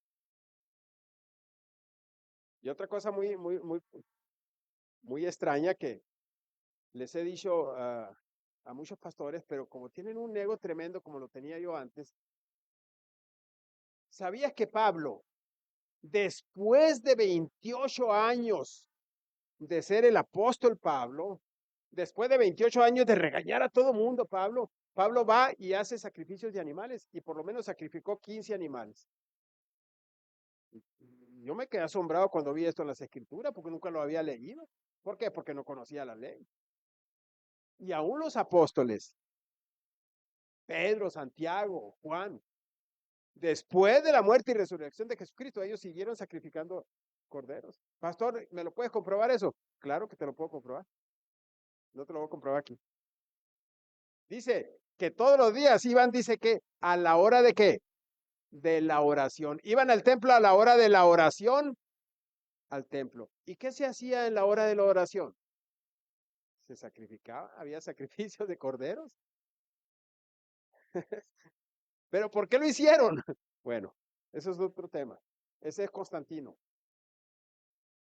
Y otra cosa muy extraña que les he dicho a muchos pastores, pero como tienen un ego tremendo como lo tenía yo antes, ¿sabías que Pablo, después de 28 años de ser el apóstol Pablo, después de 28 años de regañar a todo mundo, Pablo va y hace sacrificios de animales y por lo menos sacrificó 15 animales? Yo me quedé asombrado cuando vi esto en las escrituras porque nunca lo había leído. ¿Por qué? Porque no conocía la ley. Y aún los apóstoles, Pedro, Santiago, Juan, después de la muerte y resurrección de Jesucristo, ellos siguieron sacrificando corderos. Pastor, ¿me lo puedes comprobar eso? Claro que te lo puedo comprobar. No te lo voy a comprobar aquí. Dice que todos los días iban, dice que a la hora de qué? De la oración. Iban al templo a la hora de la oración, al templo. ¿Y qué se hacía en la hora de la oración? Se sacrificaba, había sacrificios de corderos. Pero ¿por qué lo hicieron? Bueno, eso es otro tema. Ese es Constantino.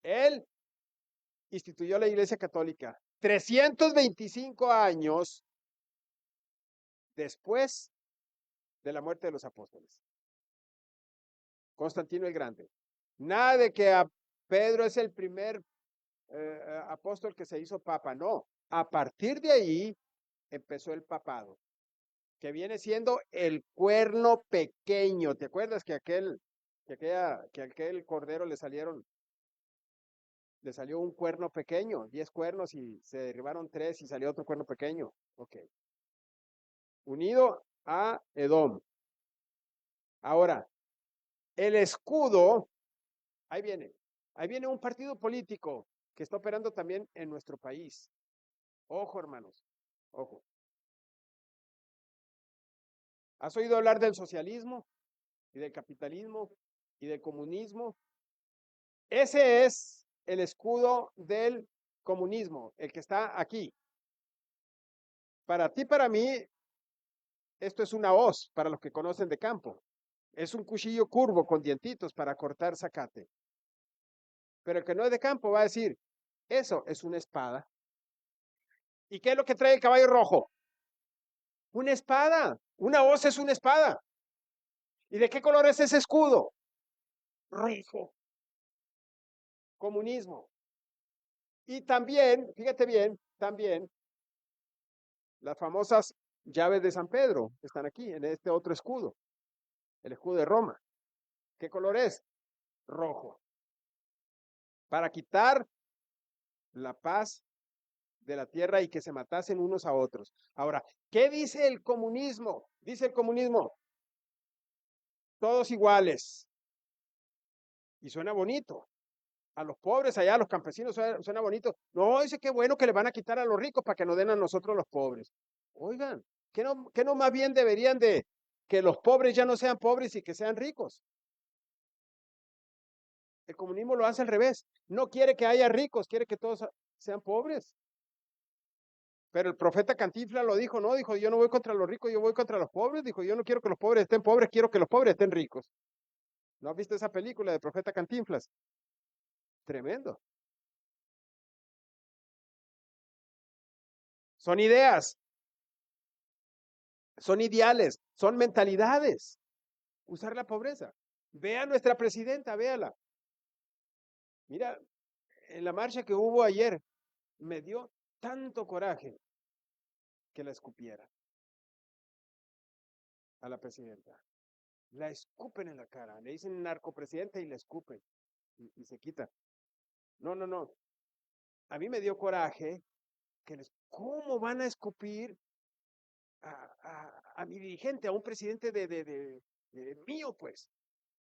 Él instituyó la Iglesia Católica 325 años después de la muerte de los apóstoles. Constantino el Grande. Nada de que a Pedro es el primer apóstol que se hizo papa, no. A partir de ahí empezó el papado, que viene siendo el cuerno pequeño. ¿Te acuerdas que aquel cordero le salió un cuerno pequeño, 10 cuernos y se derribaron 3 y salió otro cuerno pequeño? Ok. Unido a Edom. Ahora, el escudo, ahí viene un partido político que está operando también en nuestro país. Ojo, hermanos, ojo. ¿Has oído hablar del socialismo y del capitalismo y del comunismo? Ese es el escudo del comunismo, el que está aquí. Para ti, para mí, esto es una hoz, para los que conocen de campo. Es un cuchillo curvo con dientitos para cortar zacate. Pero el que no es de campo va a decir, eso es una espada. ¿Y qué es lo que trae el caballo rojo? Una espada. Una hoz es una espada. ¿Y de qué color es ese escudo? Rojo. Comunismo. Y también, fíjate bien, también las famosas llaves de San Pedro están aquí, en este otro escudo, el escudo de Roma. ¿Qué color es? rojo, para quitar la paz de la tierra y que se matasen unos a otros. Ahora, ¿qué dice el comunismo? Dice el comunismo, todos iguales. Y suena bonito. A los pobres allá, a los campesinos suena bonito. No, dice qué bueno que le van a quitar a los ricos para que nos den a nosotros los pobres. Oigan, qué no más bien deberían de que los pobres ya no sean pobres y que sean ricos? El comunismo lo hace al revés. No quiere que haya ricos, quiere que todos sean pobres. Pero el profeta Cantinflas lo dijo, no, dijo, yo no voy contra los ricos, yo voy contra los pobres. Dijo, yo no quiero que los pobres estén pobres, quiero que los pobres estén ricos. ¿No has visto esa película de profeta Cantinflas? Tremendo. Son ideas, son ideales, son mentalidades. Usar la pobreza. Vea nuestra presidenta, véala. Mira, en la marcha que hubo ayer, me dio tanto coraje que la escupiera a la presidenta. La escupen en la cara, le dicen narcopresidenta y la escupen y se quita. No, no, no. A mí me dio coraje que ¿cómo van a escupir a mi dirigente, a un presidente de mío, pues?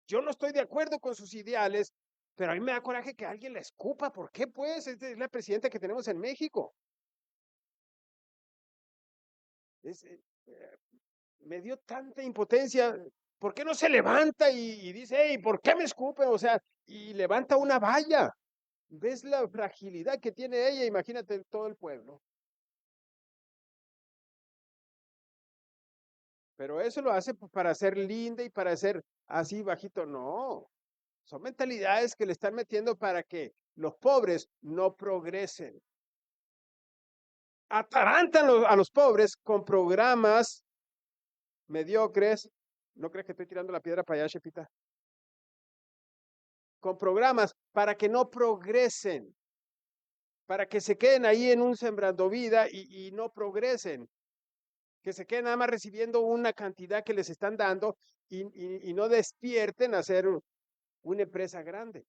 Yo no estoy de acuerdo con sus ideales, pero a mí me da coraje que alguien la escupa. ¿Por qué, pues? Esta es la presidenta que tenemos en México. Es, me dio tanta impotencia. ¿Por qué no se levanta y dice, hey, ¿por qué me escupe? O sea, y levanta una valla. ¿Ves la fragilidad que tiene ella? Imagínate todo el pueblo. Pero eso lo hace para ser linda y para ser así bajito. No, son mentalidades que le están metiendo para que los pobres no progresen. Atarantan a los pobres con programas mediocres. ¿No crees que estoy tirando la piedra para allá, Chepita? Con programas para que no progresen, para que se queden ahí en un sembrando vida y no progresen, que se queden nada más recibiendo una cantidad que les están dando y no despierten a ser una empresa grande.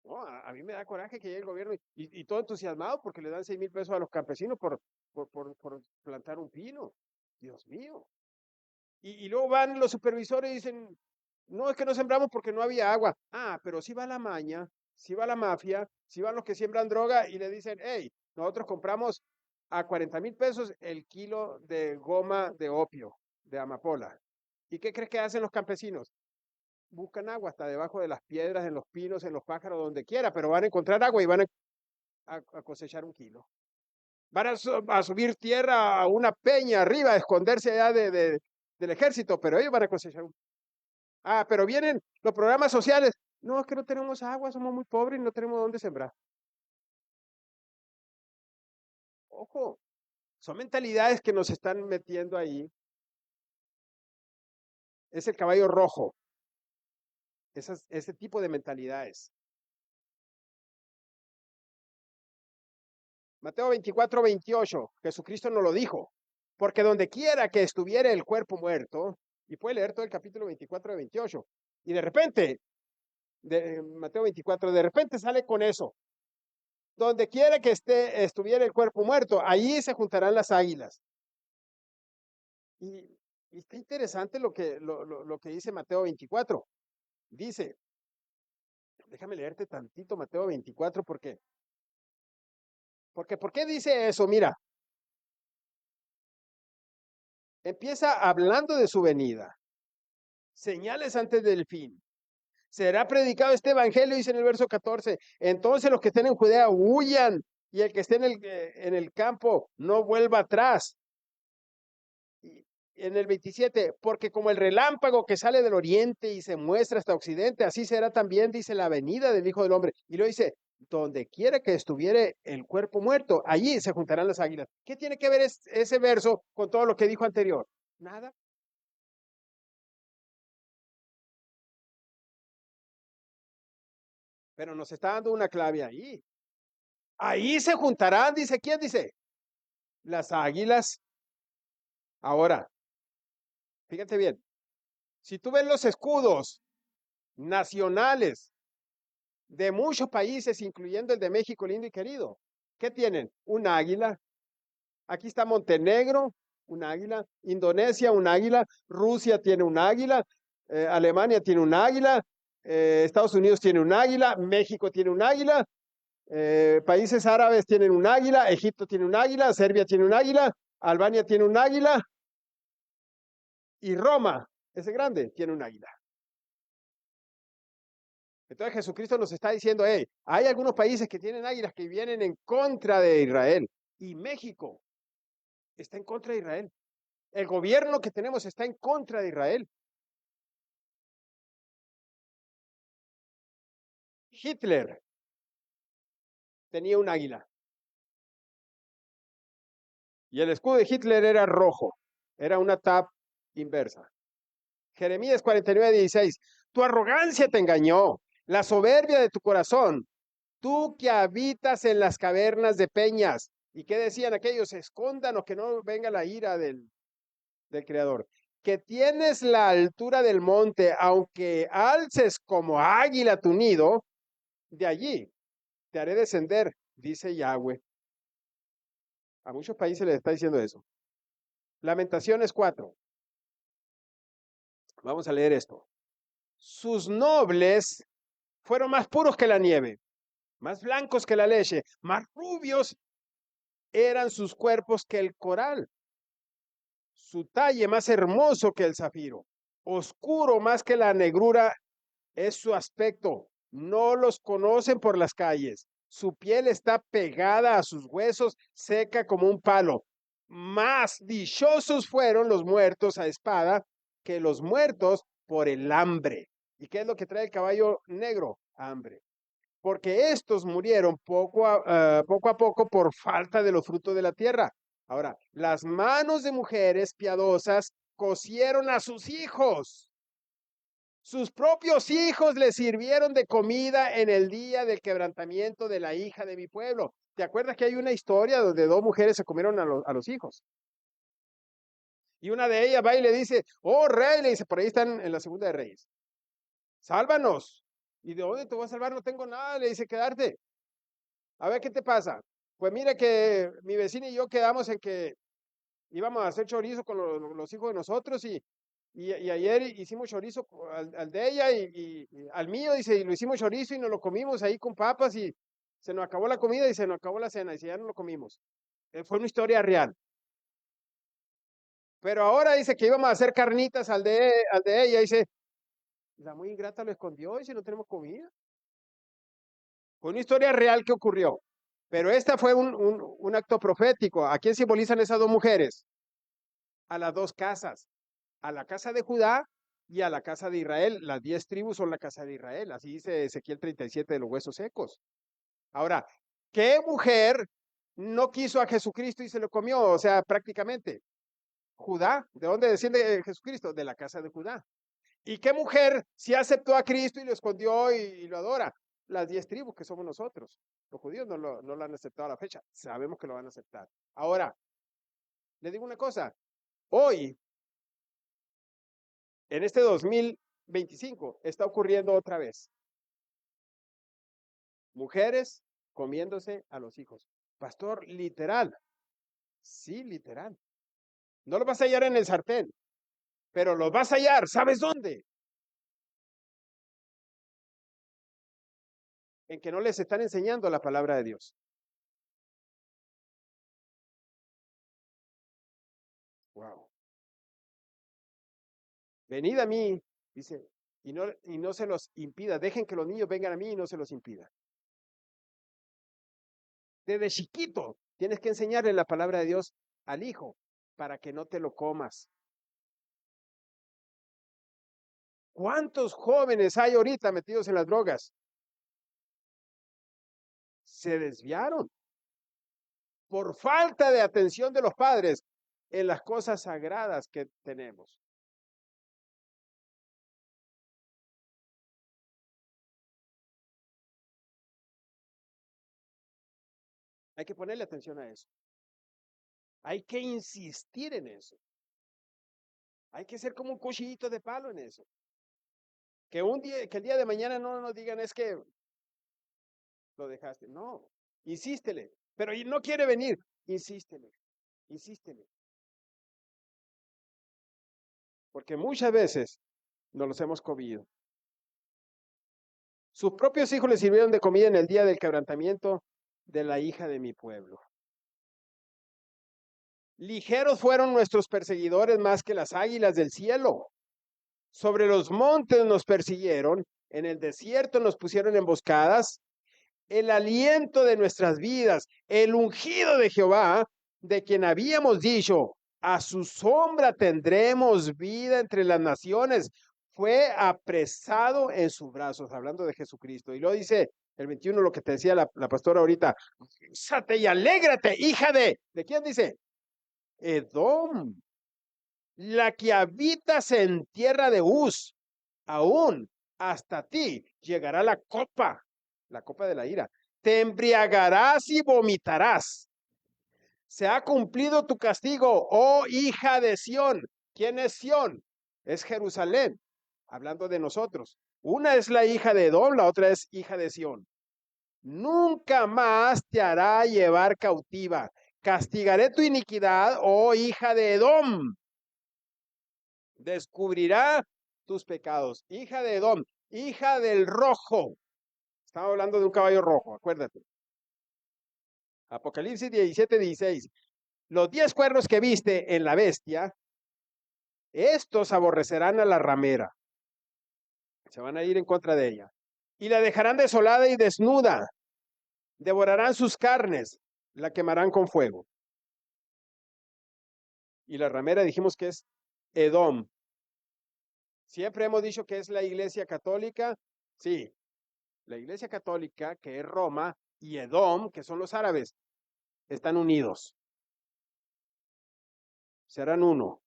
No, a mí me da coraje que llegue el gobierno y todo entusiasmado porque le dan 6,000 pesos a los campesinos por plantar un pino. Dios mío. Y luego van los supervisores y dicen, no, es que no sembramos porque no había agua. Ah, pero sí va la maña, sí va la mafia, sí van los que siembran droga y le dicen, hey, nosotros compramos a 40,000 pesos el kilo de goma de opio, de amapola. ¿Y qué crees que hacen los campesinos? Buscan agua hasta debajo de las piedras, en los pinos, en los pájaros, donde quiera, pero van a encontrar agua y van a cosechar un kilo. Van a subir tierra a una peña arriba, a esconderse allá del ejército, pero ellos van a cosechar un... Ah, pero vienen los programas sociales. No, es que no tenemos agua, somos muy pobres y no tenemos dónde sembrar. Ojo, son mentalidades que nos están metiendo ahí. Es el caballo rojo, ese tipo de mentalidades. Mateo 24:28, Jesucristo nos lo dijo, porque donde quiera que estuviera el cuerpo muerto, y puede leer todo el capítulo 24 de 28, y de repente, de Mateo 24, de repente sale con eso, donde quiera que estuviera el cuerpo muerto, allí se juntarán las águilas. Y está interesante lo que dice Mateo 24. Dice, déjame leerte tantito Mateo 24, ¿por qué dice eso? Mira, empieza hablando de su venida, señales antes del fin. Será predicado este evangelio, dice en el verso 14. Entonces los que estén en Judea huyan y el que esté en el campo no vuelva atrás. Y en el 27, porque como el relámpago que sale del oriente y se muestra hasta occidente, así será también, dice, la venida del Hijo del Hombre. Y lo dice, donde quiera que estuviere el cuerpo muerto, allí se juntarán las águilas. ¿Qué tiene que ver ese verso con todo lo que dijo anterior? Nada. Pero nos está dando una clave ahí. Ahí se juntarán, dice, ¿quién dice? Las águilas. Ahora, fíjate bien, si tú ves los escudos nacionales de muchos países, incluyendo el de México lindo y querido. ¿Qué tienen? Un águila. Aquí está Montenegro, un águila. Indonesia, un águila. Rusia tiene un águila. Alemania tiene un águila. Estados Unidos tiene un águila. México tiene un águila. Países árabes tienen un águila. Egipto tiene un águila. Serbia tiene un águila. Albania tiene un águila. Y Roma, ese grande, tiene un águila. Entonces Jesucristo nos está diciendo, hey, hay algunos países que tienen águilas que vienen en contra de Israel. Y México está en contra de Israel. El gobierno que tenemos está en contra de Israel. Hitler tenía un águila. Y el escudo de Hitler era rojo. Era una tab inversa. Jeremías 49:16. Tu arrogancia te engañó. La soberbia de tu corazón. Tú que habitas en las cavernas de peñas. ¿Y qué decían aquellos? Escondan o que no venga la ira del Creador. Que tienes la altura del monte, aunque alces como águila tu nido, de allí te haré descender, dice Yahweh. A muchos países les está diciendo eso. Lamentaciones 4. Vamos a leer esto. Sus nobles fueron más puros que la nieve, más blancos que la leche, más rubios eran sus cuerpos que el coral, su talle más hermoso que el zafiro, oscuro más que la negrura es su aspecto. No los conocen por las calles. Su piel está pegada a sus huesos, seca como un palo. Más dichosos fueron los muertos a espada que los muertos por el hambre. ¿Y qué es lo que trae el caballo negro? Hambre. Porque estos murieron poco a poco por falta de los frutos de la tierra. Ahora, las manos de mujeres piadosas cosieron a sus hijos. Sus propios hijos le sirvieron de comida en el día del quebrantamiento de la hija de mi pueblo. ¿Te acuerdas que hay una historia donde dos mujeres se comieron a los hijos? Y una de ellas va y le dice, oh rey, le dice, por ahí están en la segunda de Reyes, sálvanos. ¿Y de dónde te voy a salvar? No tengo nada, le dice, quedarte. A ver, ¿qué te pasa? Pues mira que mi vecina y yo quedamos en que íbamos a hacer chorizo con los hijos de nosotros y ayer hicimos chorizo al de ella y al mío, dice, y lo hicimos chorizo y nos lo comimos ahí con papas y se nos acabó la comida y se nos acabó la cena y ya no lo comimos. Fue una historia real. Pero ahora dice que íbamos a hacer carnitas al de ella, dice, la muy ingrata lo escondió y si no tenemos comida. Fue una historia real que ocurrió. Pero esta fue un acto profético. ¿A quién simbolizan esas dos mujeres? A las dos casas, a la casa de Judá y a la casa de Israel. Las 10 tribus son la casa de Israel, así dice Ezequiel 37 de los huesos secos. Ahora, ¿qué mujer no quiso a Jesucristo y se lo comió? O sea, prácticamente, Judá. ¿De dónde desciende Jesucristo? De la casa de Judá. ¿Y qué mujer sí aceptó a Cristo y lo escondió y lo adora? Las 10 tribus que somos nosotros. Los judíos no lo han aceptado a la fecha. Sabemos que lo van a aceptar. Ahora, le digo una cosa. Hoy, en este 2025, está ocurriendo otra vez. Mujeres comiéndose a los hijos. Pastor, literal. Sí, literal. No los vas a hallar en el sartén, pero los vas a hallar. ¿Sabes dónde? En que no les están enseñando la palabra de Dios. Wow. Venid a mí, dice, y no se los impida. Dejen que los niños vengan a mí y no se los impida. Desde chiquito tienes que enseñarle la palabra de Dios al hijo para que no te lo comas. ¿Cuántos jóvenes hay ahorita metidos en las drogas? Se desviaron por falta de atención de los padres en las cosas sagradas que tenemos. Hay que ponerle atención a eso. Hay que insistir en eso. Hay que ser como un cuchillito de palo en eso. Que el día de mañana no nos digan es que lo dejaste. No, insístele. Pero no quiere venir. Insístele, insístele. Porque muchas veces nos los hemos comido. Sus propios hijos le sirvieron de comida en el día del quebrantamiento de la hija de mi pueblo. Ligeros fueron nuestros perseguidores más que las águilas del cielo. Sobre los montes nos persiguieron, en el desierto nos pusieron emboscadas. El aliento de nuestras vidas, el ungido de Jehová, de quien habíamos dicho, a su sombra tendremos vida entre las naciones, fue apresado en sus brazos, hablando de Jesucristo. Y luego dice el 21, lo que te decía la pastora ahorita, gózate y alégrate, hija ¿de quién dice? Edom, la que habitas en tierra de Uz, aún hasta ti llegará la copa de la ira. Te embriagarás y vomitarás. Se ha cumplido tu castigo, oh hija de Sión. ¿Quién es Sión? Es Jerusalén, hablando de nosotros. Una es la hija de Edom, la otra es hija de Sión. Nunca más te hará llevar cautiva. Castigaré tu iniquidad, oh hija de Edom. Descubrirá tus pecados. Hija de Edom, hija del rojo. Estaba hablando de un caballo rojo, acuérdate. Apocalipsis 17:16. Los 10 cuernos que viste en la bestia, estos aborrecerán a la ramera. Se van a ir en contra de ella. Y la dejarán desolada y desnuda. Devorarán sus carnes, la quemarán con fuego. Y la ramera dijimos que es Edom. Siempre hemos dicho que es la iglesia católica. Sí, la iglesia católica, que es Roma, y Edom, que son los árabes, están unidos. Serán uno.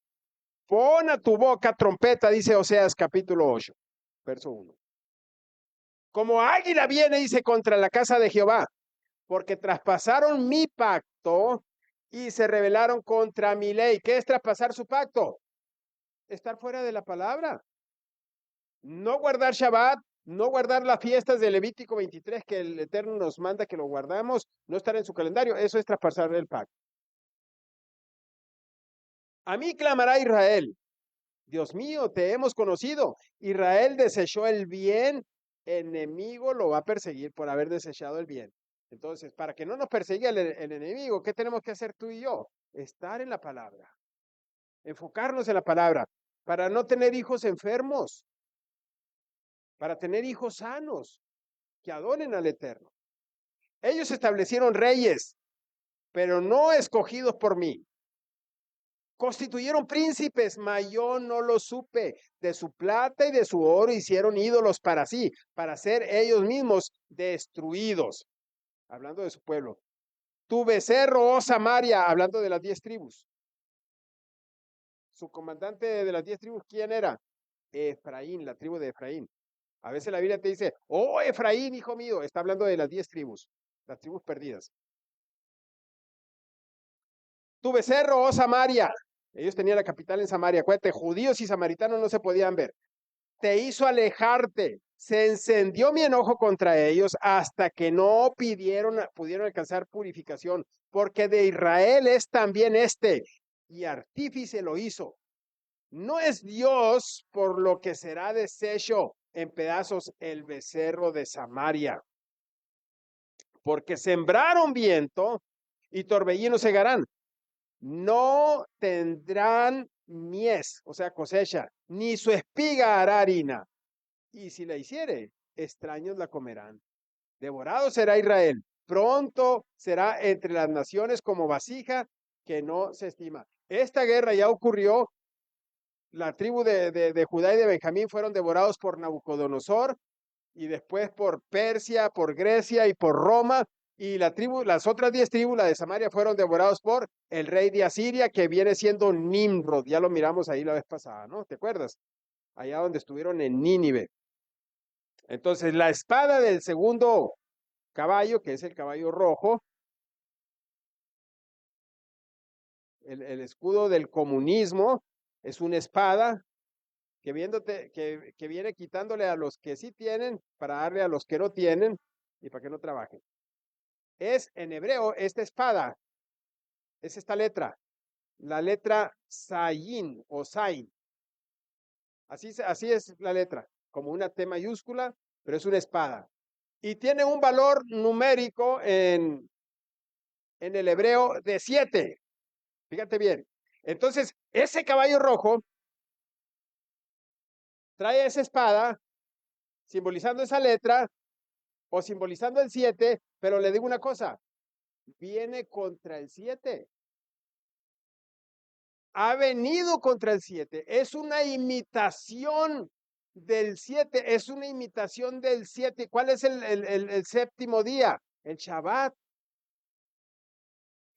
Pon a tu boca trompeta, dice Oseas capítulo 8, verso 1. Como águila viene, dice, contra la casa de Jehová, porque traspasaron mi pacto y se rebelaron contra mi ley. ¿Qué es traspasar su pacto? Estar fuera de la palabra. No guardar Shabbat, no guardar las fiestas de Levítico 23 que el Eterno nos manda que lo guardamos, no estar en su calendario, eso es traspasar el pacto. A mí clamará Israel. Dios mío, te hemos conocido. Israel desechó el bien, enemigo lo va a perseguir por haber desechado el bien. Entonces, para que no nos persiga el enemigo, ¿qué tenemos que hacer tú y yo? Estar en la palabra, enfocarnos en la palabra, para no tener hijos enfermos, para tener hijos sanos, que adoren al Eterno. Ellos establecieron reyes, pero no escogidos por mí. Constituyeron príncipes, mas yo no lo supe. De su plata y de su oro hicieron ídolos para sí, para ser ellos mismos destruidos. Hablando de su pueblo. Tu becerro, oh Samaria, hablando de las 10 tribus. Su comandante de las 10 tribus, ¿quién era? Efraín, la tribu de Efraín. A veces la Biblia te dice, oh Efraín, hijo mío, está hablando de las 10 tribus, las tribus perdidas. Tu becerro, oh Samaria. Ellos tenían la capital en Samaria. Acuérdate, judíos y samaritanos no se podían ver. Te hizo alejarte. Se encendió mi enojo contra ellos hasta que no pudieron alcanzar purificación, porque de Israel es también este, y artífice lo hizo. No es Dios por lo que será deshecho en pedazos el becerro de Samaria, porque sembraron viento y torbellino segarán. No tendrán mies, o sea, cosecha, ni su espiga hará harina. Y si la hiciere, extraños la comerán. Devorado será Israel. Pronto será entre las naciones como vasija que no se estima. Esta guerra ya ocurrió. La tribu de Judá y de Benjamín fueron devorados por Nabucodonosor y después por Persia, por Grecia y por Roma. Y las otras 10 tribus, la de Samaria, fueron devorados por el rey de Asiria, que viene siendo Nimrod. Ya lo miramos ahí la vez pasada, ¿no? ¿Te acuerdas? Allá donde estuvieron en Nínive. Entonces, la espada del segundo caballo, que es el caballo rojo, el escudo del comunismo, es una espada que viene quitándole a los que sí tienen para darle a los que no tienen y para que no trabajen. Es en hebreo esta espada, es esta letra, la letra Sayin o Sain. Así es la letra, como una T mayúscula, pero es una espada. Y tiene un valor numérico en el hebreo de 7. Fíjate bien. Entonces, ese caballo rojo trae esa espada simbolizando esa letra o simbolizando el 7, pero le digo una cosa, viene contra el 7. Ha venido contra el 7. Es una imitación del 7. Es una imitación del 7. ¿Cuál es el séptimo día? El Shabbat.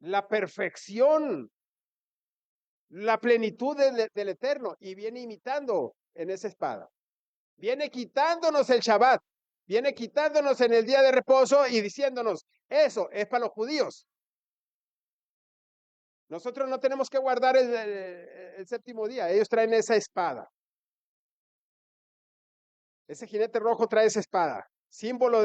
La perfección, la plenitud del Eterno. Y viene imitando en esa espada. Viene quitándonos el Shabbat. Viene quitándonos en el día de reposo y diciéndonos, eso es para los judíos. Nosotros no tenemos que guardar el séptimo día. Ellos traen esa espada. Ese jinete rojo trae esa espada. Símbolo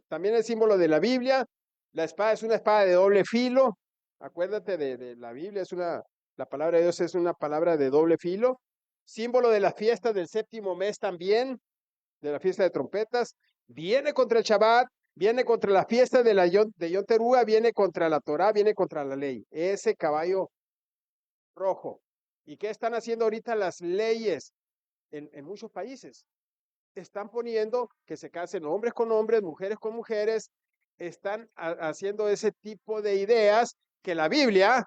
también el símbolo de la Biblia. La espada es una espada de doble filo. Acuérdate de la Biblia, la palabra de Dios es una palabra de doble filo. Símbolo de la fiesta del séptimo mes también, de la fiesta de trompetas. Viene contra el Shabbat, viene contra la fiesta de Yom Teruah, viene contra la Torá, viene contra la ley. Ese caballo rojo. ¿Y qué están haciendo ahorita las leyes en muchos países? Están poniendo que se casen hombres con hombres, mujeres con mujeres, están haciendo ese tipo de ideas que la Biblia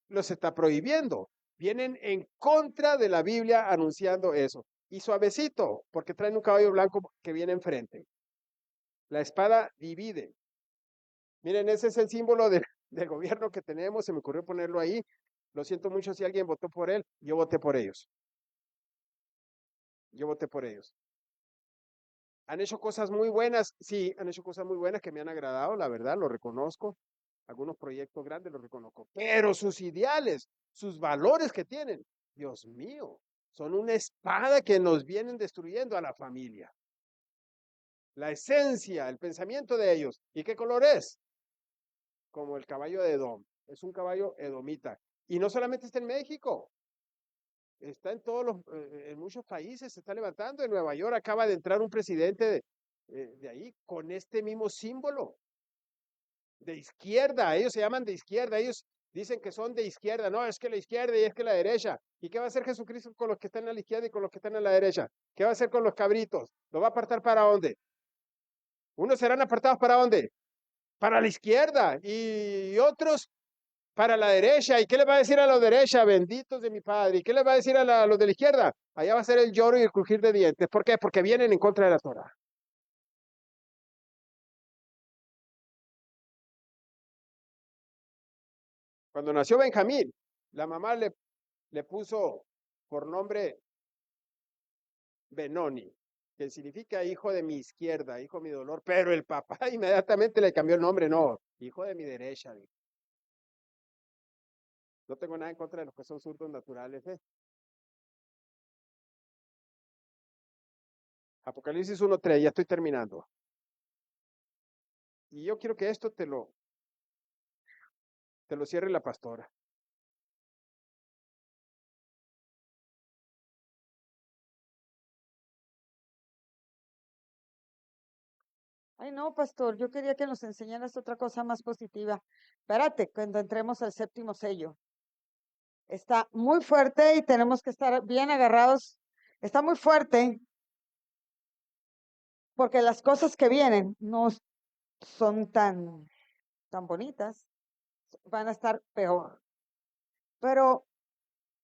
los está prohibiendo. Vienen en contra de la Biblia anunciando eso. Y suavecito, porque traen un caballo blanco que viene enfrente. La espada divide. Miren, ese es el símbolo del gobierno que tenemos. Se me ocurrió ponerlo ahí. Lo siento mucho si alguien votó por él. Yo voté por ellos. Yo voté por ellos. Han hecho cosas muy buenas, sí, han hecho cosas muy buenas que me han agradado, la verdad, lo reconozco. Algunos proyectos grandes los reconozco, pero sus ideales, sus valores que tienen, Dios mío, son una espada que nos vienen destruyendo a la familia. La esencia, el pensamiento de ellos. ¿Y qué color es? Como el caballo de Edom. Es un caballo edomita. Y no solamente está en México, está en muchos países, se está levantando. En Nueva York acaba de entrar un presidente de ahí con este mismo símbolo de izquierda. Ellos se llaman de izquierda, ellos dicen que son de izquierda. No, es que la izquierda y es que la derecha. ¿Y qué va a hacer Jesucristo con los que están a la izquierda y con los que están a la derecha? ¿Qué va a hacer con los cabritos? ¿Lo va a apartar para dónde? Unos serán apartados para dónde? Para la izquierda y otros para la derecha. ¿Y qué le va a decir a la derecha? Benditos de mi Padre. ¿Y qué le va a decir a los de la izquierda? Allá va a ser el lloro y el crujir de dientes. ¿Por qué? Porque vienen en contra de la Torah. Cuando nació Benjamín, la mamá le puso por nombre Benoni, que significa hijo de mi izquierda, hijo de mi dolor, pero el papá inmediatamente le cambió el nombre, no, hijo de mi derecha. Dijo. No tengo nada en contra de los que son zurdos naturales. Apocalipsis 1:3, ya estoy terminando. Y yo quiero que esto te lo cierre la pastora. Ay, no, pastor, yo quería que nos enseñaras otra cosa más positiva. Espérate, cuando entremos al séptimo sello. Está muy fuerte y tenemos que estar bien agarrados. Está muy fuerte porque las cosas que vienen no son tan bonitas, van a estar peor. Pero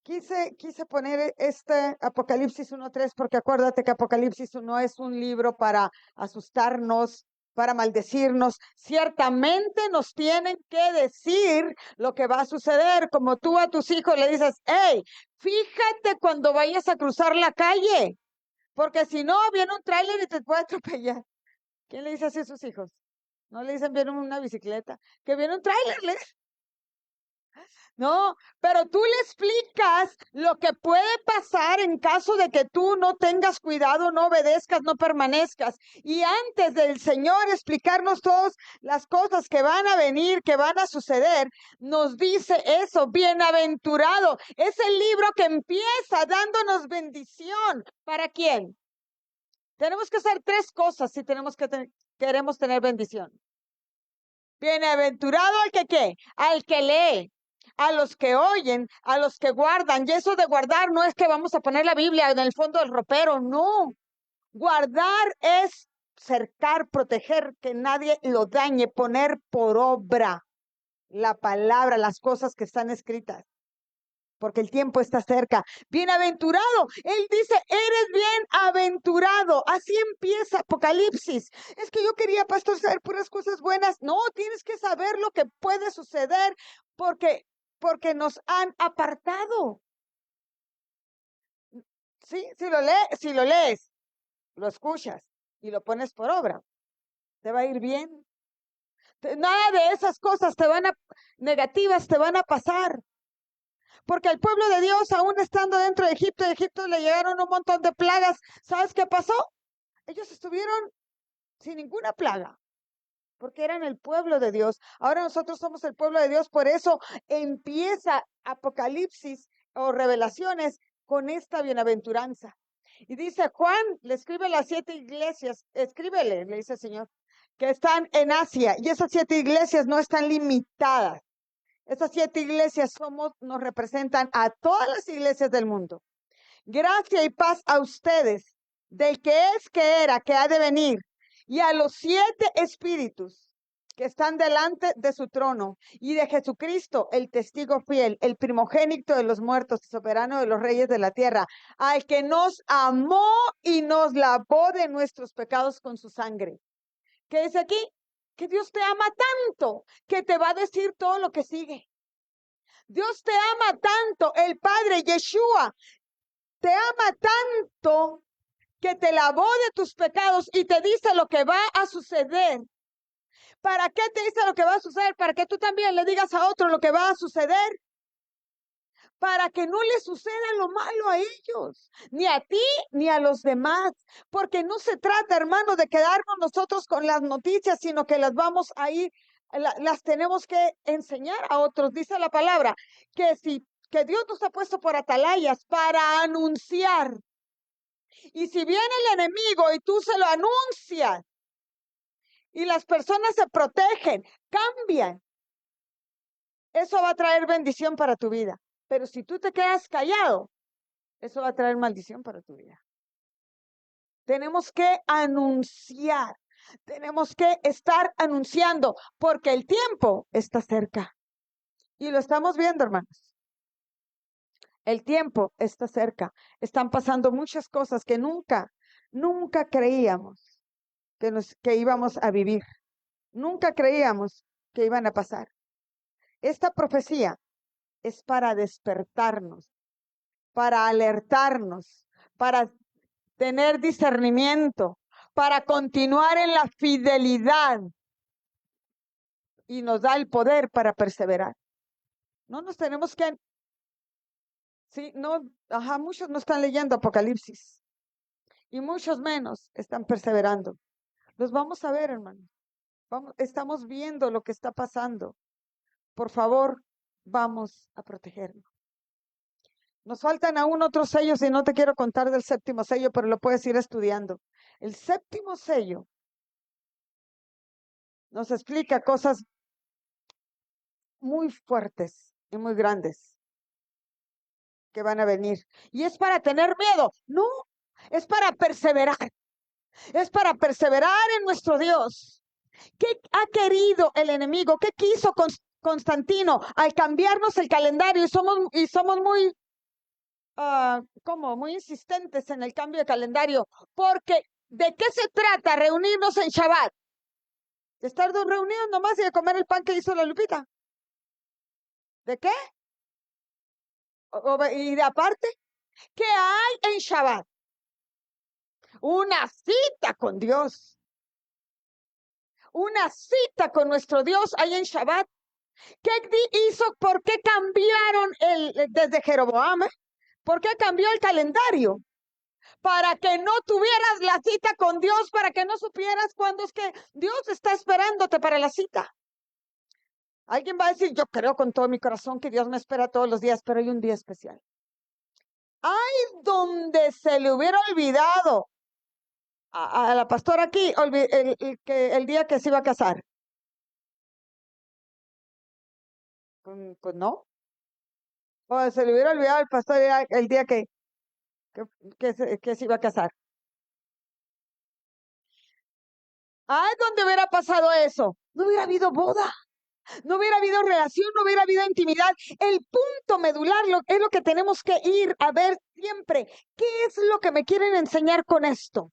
quise poner este Apocalipsis 1:3 porque acuérdate que Apocalipsis no es un libro para asustarnos, para maldecirnos. Ciertamente nos tienen que decir lo que va a suceder, como tú a tus hijos le dices, hey, fíjate cuando vayas a cruzar la calle, porque si no, viene un tráiler y te puede atropellar. ¿Quién le dice así a sus hijos? No le dicen, viene una bicicleta, que viene un tráiler, No, pero tú le explicas lo que puede pasar en caso de que tú no tengas cuidado, no obedezcas, no permanezcas. Y antes del Señor explicarnos todas las cosas que van a venir, que van a suceder, nos dice eso, bienaventurado. Es el libro que empieza dándonos bendición. ¿Para quién? Tenemos que hacer tres cosas si queremos tener bendición. Bienaventurado al que ¿qué? Al que lee, a los que oyen, a los que guardan. Y eso de guardar no es que vamos a poner la Biblia en el fondo del ropero, no. Guardar es cercar, proteger, que nadie lo dañe, poner por obra la palabra, las cosas que están escritas, porque el tiempo está cerca. Bienaventurado, él dice, eres bienaventurado. Así empieza Apocalipsis. Es que yo quería, pastor, saber puras cosas buenas. No, tienes que saber lo que puede suceder porque nos han apartado. Sí, si lo lees, lo escuchas y lo pones por obra, te va a ir bien. Nada de esas cosas negativas te van a pasar. Porque al pueblo de Dios, aún estando dentro de Egipto le llegaron un montón de plagas. ¿Sabes qué pasó? Ellos estuvieron sin ninguna plaga, porque eran el pueblo de Dios. Ahora nosotros somos el pueblo de Dios, por eso empieza Apocalipsis o Revelaciones con esta bienaventuranza. Y dice Juan, le escribe a las 7 iglesias, escríbele, le dice el Señor, que están en Asia, y esas 7 iglesias no están limitadas. Esas 7 iglesias nos representan a todas las iglesias del mundo. Gracia y paz a ustedes, del que es, que era, que ha de venir, y a los 7 espíritus que están delante de su trono, y de Jesucristo, el testigo fiel, el primogénito de los muertos, soberano de los reyes de la tierra, al que nos amó y nos lavó de nuestros pecados con su sangre. ¿Qué dice aquí? Que Dios te ama tanto que te va a decir todo lo que sigue. Dios te ama tanto, el Padre Yeshua te ama tanto que te lavó de tus pecados y te dice lo que va a suceder. ¿Para qué te dice lo que va a suceder? Para que tú también le digas a otro lo que va a suceder. Para que no le suceda lo malo a ellos, ni a ti, ni a los demás. Porque no se trata, hermano, de quedarnos nosotros con las noticias, sino que las vamos a ir, las tenemos que enseñar a otros. Dice la palabra que Dios nos ha puesto por atalayas para anunciar. Y si viene el enemigo y tú se lo anuncias y las personas se protegen, cambian, eso va a traer bendición para tu vida. Pero si tú te quedas callado, eso va a traer maldición para tu vida. Tenemos que anunciar, tenemos que estar anunciando, porque el tiempo está cerca. Y lo estamos viendo, hermanos. El tiempo está cerca. Están pasando muchas cosas que nunca creíamos que íbamos a vivir. Nunca creíamos que iban a pasar. Esta profecía es para despertarnos, para alertarnos, para tener discernimiento, para continuar en la fidelidad, y nos da el poder para perseverar. No nos tenemos que, sí, no, muchos no están leyendo Apocalipsis y muchos menos están perseverando. Los vamos a ver, hermanos. Estamos viendo lo que está pasando. Por favor, vamos a protegernos. Nos faltan aún otros sellos y no te quiero contar del 7º sello, pero lo puedes ir estudiando. El 7º sello nos explica cosas muy fuertes y muy grandes que van a venir. ¿Y es para tener miedo? No, es para perseverar. Es para perseverar en nuestro Dios. ¿Qué ha querido el enemigo? ¿Qué quiso Constantino al cambiarnos el calendario? Y somos muy, muy insistentes en el cambio de calendario. Porque, ¿de qué se trata reunirnos en Shabbat? De estar reunidos nomás y de comer el pan que hizo la Lupita. ¿De qué? Y de aparte, ¿qué hay en Shabbat? Una cita con Dios. Una cita con nuestro Dios hay en Shabbat. ¿Qué hizo? ¿Por qué cambiaron desde Jeroboam? ¿Por qué cambió el calendario? Para que no tuvieras la cita con Dios, para que no supieras cuándo es que Dios está esperándote para la cita. Alguien va a decir, yo creo con todo mi corazón que Dios me espera todos los días, pero hay un día especial. Hay donde se le hubiera olvidado a la pastora aquí el día que se iba a casar. Pues no. O se le hubiera olvidado al pastor el día que se iba a casar. Ay, ¿dónde hubiera pasado eso? No hubiera habido boda, no hubiera habido relación, no hubiera habido intimidad. El punto medular es lo que tenemos que ir a ver siempre. ¿Qué es lo que me quieren enseñar con esto?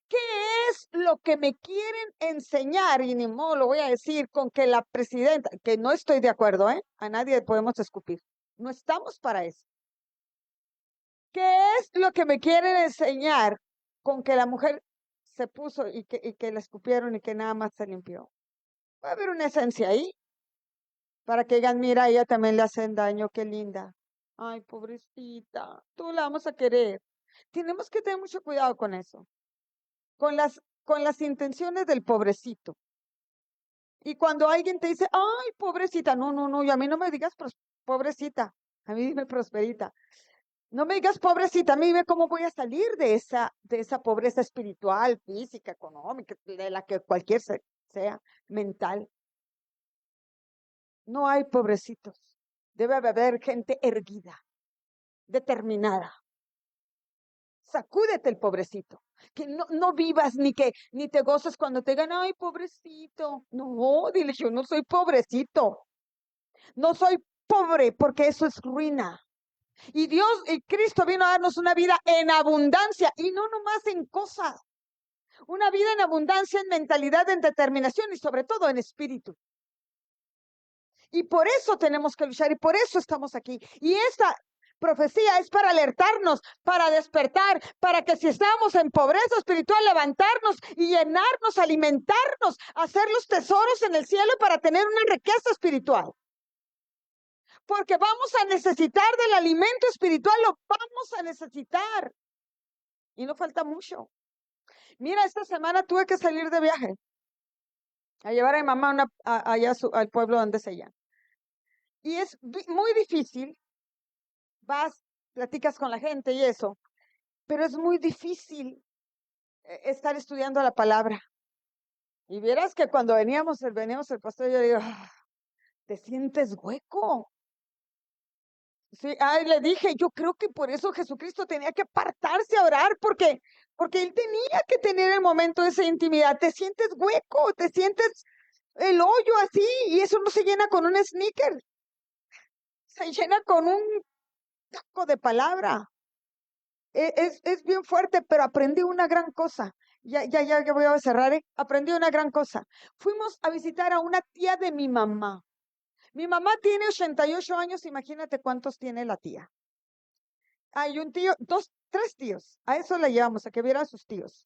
¿Qué es lo que me quieren enseñar? Y ni modo lo voy a decir con que la presidenta, que no estoy de acuerdo, a nadie podemos escupir. No estamos para eso. ¿Qué es lo que me quieren enseñar con que la mujer se puso y que la escupieron y que nada más se limpió? Va a haber una esencia ahí para que digan, mira, a ella también le hacen daño, qué linda. Ay, pobrecita, tú la vamos a querer. Tenemos que tener mucho cuidado con eso, con las intenciones del pobrecito. Y cuando alguien te dice, ay, pobrecita, no, no, no, y a mí no me digas pobrecita, a mí dime prosperita. No me digas pobrecita, a mí dime cómo voy a salir de esa pobreza espiritual, física, económica, de la que cualquier sea, mental. No hay pobrecitos. Debe haber gente erguida, determinada. Sacúdete el pobrecito. Que no vivas ni te goces cuando te digan, ay, pobrecito. No, dile, yo no soy pobrecito. No soy pobre porque eso es ruina. Y Dios y Cristo vino a darnos una vida en abundancia y no nomás en cosas. Una vida en abundancia, en mentalidad, en determinación y sobre todo en espíritu. Y por eso tenemos que luchar y por eso estamos aquí. Y esta profecía es para alertarnos, para despertar, para que si estamos en pobreza espiritual, levantarnos y llenarnos, alimentarnos, hacer los tesoros en el cielo para tener una riqueza espiritual. Porque vamos a necesitar del alimento espiritual, lo vamos a necesitar. Y no falta mucho. Mira, esta semana tuve que salir de viaje a llevar a mi mamá allá al pueblo donde es ella. Y es muy difícil, vas, platicas con la gente y eso, pero es muy difícil estar estudiando la palabra. Y vieras que cuando veníamos el pastor, yo digo, ¿te sientes hueco? Sí, le dije, yo creo que por eso Jesucristo tenía que apartarse a orar, porque él tenía que tener el momento de esa intimidad. Te sientes hueco, te sientes el hoyo así, y eso no se llena con un sneaker, se llena con un taco de palabra. Es bien fuerte, pero aprendí una gran cosa. Ya voy a cerrar, Aprendí una gran cosa. Fuimos a visitar a una tía de mi mamá. Mi mamá tiene 88 años, imagínate cuántos tiene la tía. Hay un tío, tres tíos. A eso le llevamos, a que viera a sus tíos.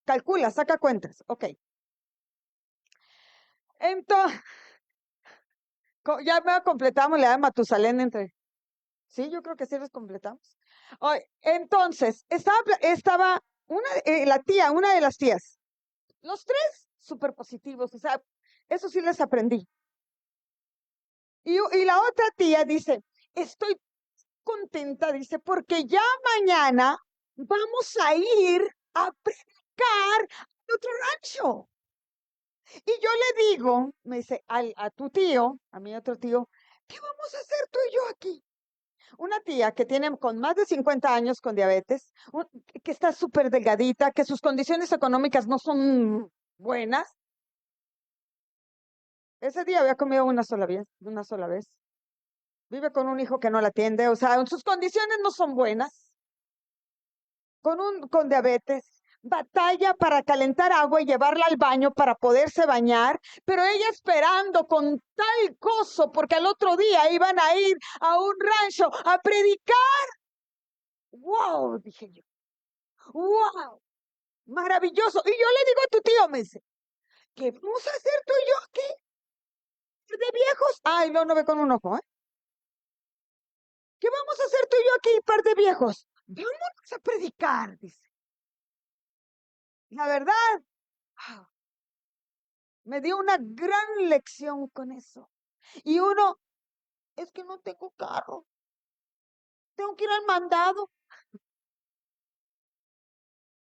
Calcula, saca cuentas. Ok. Entonces, ya completamos la de Matusalén entre. Sí, yo creo que sí los completamos. Entonces, estaba una de las tías. Los tres súper positivos, o sea, eso sí les aprendí. Y la otra tía dice, estoy contenta, dice, porque ya mañana vamos a ir a predicar a otro rancho. Y yo le digo, me dice, a tu tío, a mi otro tío, ¿qué vamos a hacer tú y yo aquí? Una tía que tiene con más de 50 años con diabetes, que está súper delgadita, que sus condiciones económicas no son buenas. Ese día había comido una sola vez. Vive con un hijo que no la atiende, o sea, sus condiciones no son buenas. Con diabetes, batalla para calentar agua y llevarla al baño para poderse bañar, pero ella esperando con tal gozo porque al otro día iban a ir a un rancho a predicar. ¡Wow! Dije yo. ¡Wow! Maravilloso. Y yo le digo a tu tío, me dice, ¿qué vamos a hacer tú y yo aquí? de viejos. Ay, no ve con un ojo, ¿eh? ¿Qué vamos a hacer tú y yo aquí, par de viejos? Vamos a predicar, dice. La verdad, me dio una gran lección con eso. Y uno, es que no tengo carro. Tengo que ir al mandado.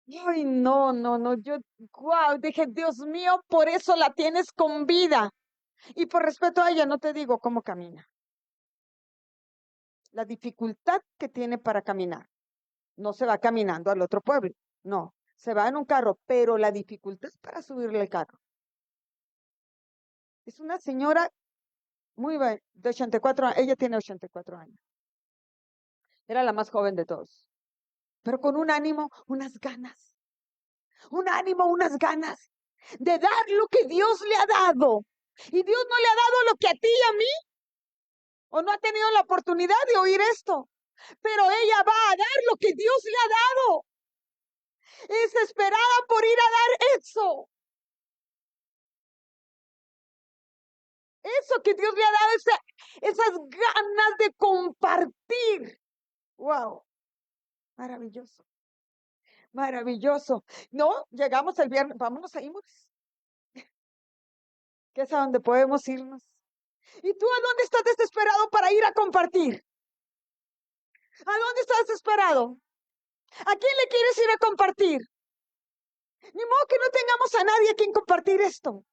Ay, no, yo, wow, dije, Dios mío, por eso la tienes con vida. Y por respeto a ella, no te digo cómo camina. La dificultad que tiene para caminar. No se va caminando al otro pueblo, no, se va en un carro, pero la dificultad es para subirle el carro. Es una señora muy de 84 años, ella tiene 84 años. Era la más joven de todos, pero con un ánimo, unas ganas, un ánimo, unas ganas de dar lo que Dios le ha dado. Y Dios no le ha dado lo que a ti y a mí, o no ha tenido la oportunidad de oír esto, pero ella va a dar lo que Dios le ha dado. Es esperada por ir a dar eso. Eso que Dios le ha dado, esas ganas de compartir. Wow, maravilloso, maravilloso. No, llegamos el viernes, vámonos a irnos, que es a donde podemos irnos. ¿Y tú a dónde estás desesperado para ir a compartir? ¿A dónde estás desesperado? ¿A quién le quieres ir a compartir? Ni modo que no tengamos a nadie a quien compartir esto.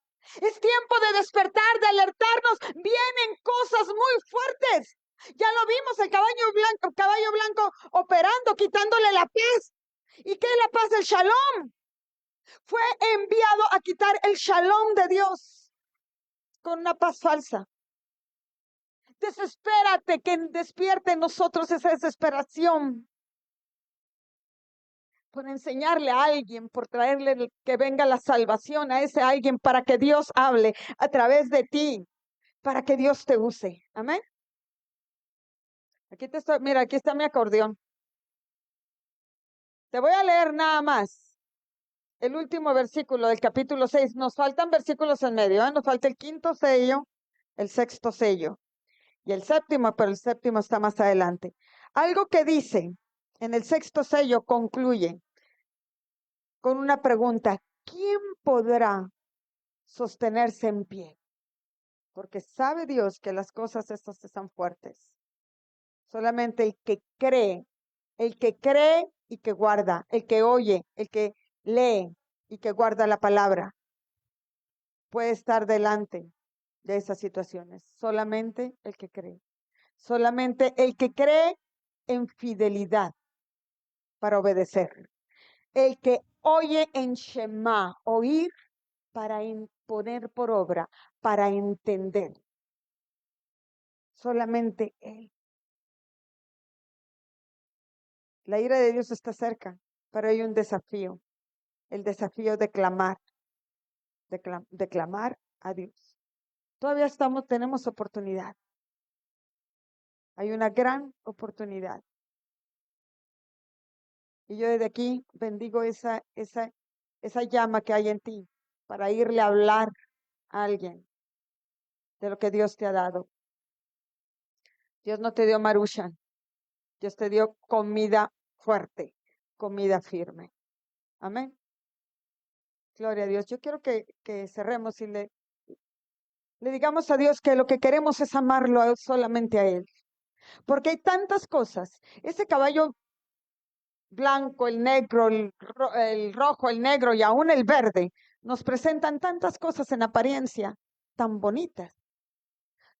Es tiempo de despertar, de alertarnos. Vienen cosas muy fuertes. Ya lo vimos, el caballo blanco operando, quitándole la paz. ¿Y qué es la paz? El shalom. Fue enviado a quitar el shalom de Dios con una paz falsa. Desespérate, que despierte en nosotros esa desesperación por enseñarle a alguien, por traerle que venga la salvación a ese alguien para que Dios hable a través de ti, para que Dios te use. Amén. Aquí te estoy, mira, aquí está mi acordeón. Te voy a leer nada más el último versículo del capítulo 6. Nos faltan versículos en medio, ¿eh? Nos falta el quinto sello, el sexto sello y el séptimo, pero el séptimo está más adelante. Algo que dice en el sexto sello concluye con una pregunta: ¿quién podrá sostenerse en pie? Porque sabe Dios que las cosas estas están fuertes. Solamente el que cree y que guarda, el que oye, el que lee y que guarda la palabra, puede estar delante de esas situaciones. Solamente el que cree. Solamente el que cree en fidelidad para obedecer. El que oye en Shema, oír para poner por obra, para entender. Solamente Él. La ira de Dios está cerca, pero hay un desafío. El desafío de clamar, de clamar a Dios. Todavía tenemos oportunidad. Hay una gran oportunidad. Y yo desde aquí bendigo esa llama que hay en ti para irle a hablar a alguien de lo que Dios te ha dado. Dios no te dio maruchan. Dios te dio comida fuerte, comida firme. Amén. Gloria a Dios. Yo quiero que cerremos y le digamos a Dios que lo que queremos es amarlo solamente a Él. Porque hay tantas cosas. Ese caballo blanco, el negro, el rojo, el negro y aún el verde nos presentan tantas cosas en apariencia tan bonitas,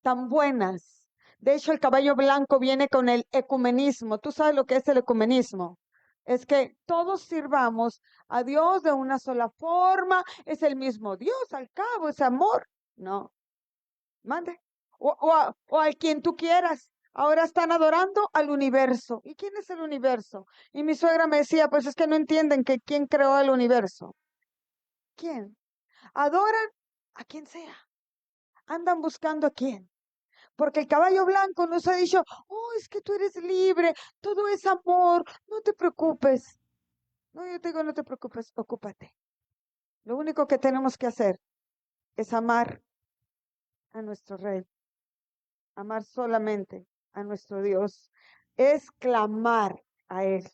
tan buenas. De hecho, el caballo blanco viene con el ecumenismo. ¿Tú sabes lo que es el ecumenismo? Es que todos sirvamos a Dios de una sola forma. Es el mismo Dios, al cabo, es amor. No, mande. O al quien tú quieras. Ahora están adorando al universo. ¿Y quién es el universo? Y mi suegra me decía, pues es que no entienden que quién creó el universo. ¿Quién? Adoran a quien sea. Andan buscando a quién. Porque el caballo blanco nos ha dicho, oh, es que tú eres libre, todo es amor, no te preocupes. No, yo te digo, no te preocupes, ocúpate. Lo único que tenemos que hacer es amar a nuestro Rey, amar solamente a nuestro Dios, es clamar a Él.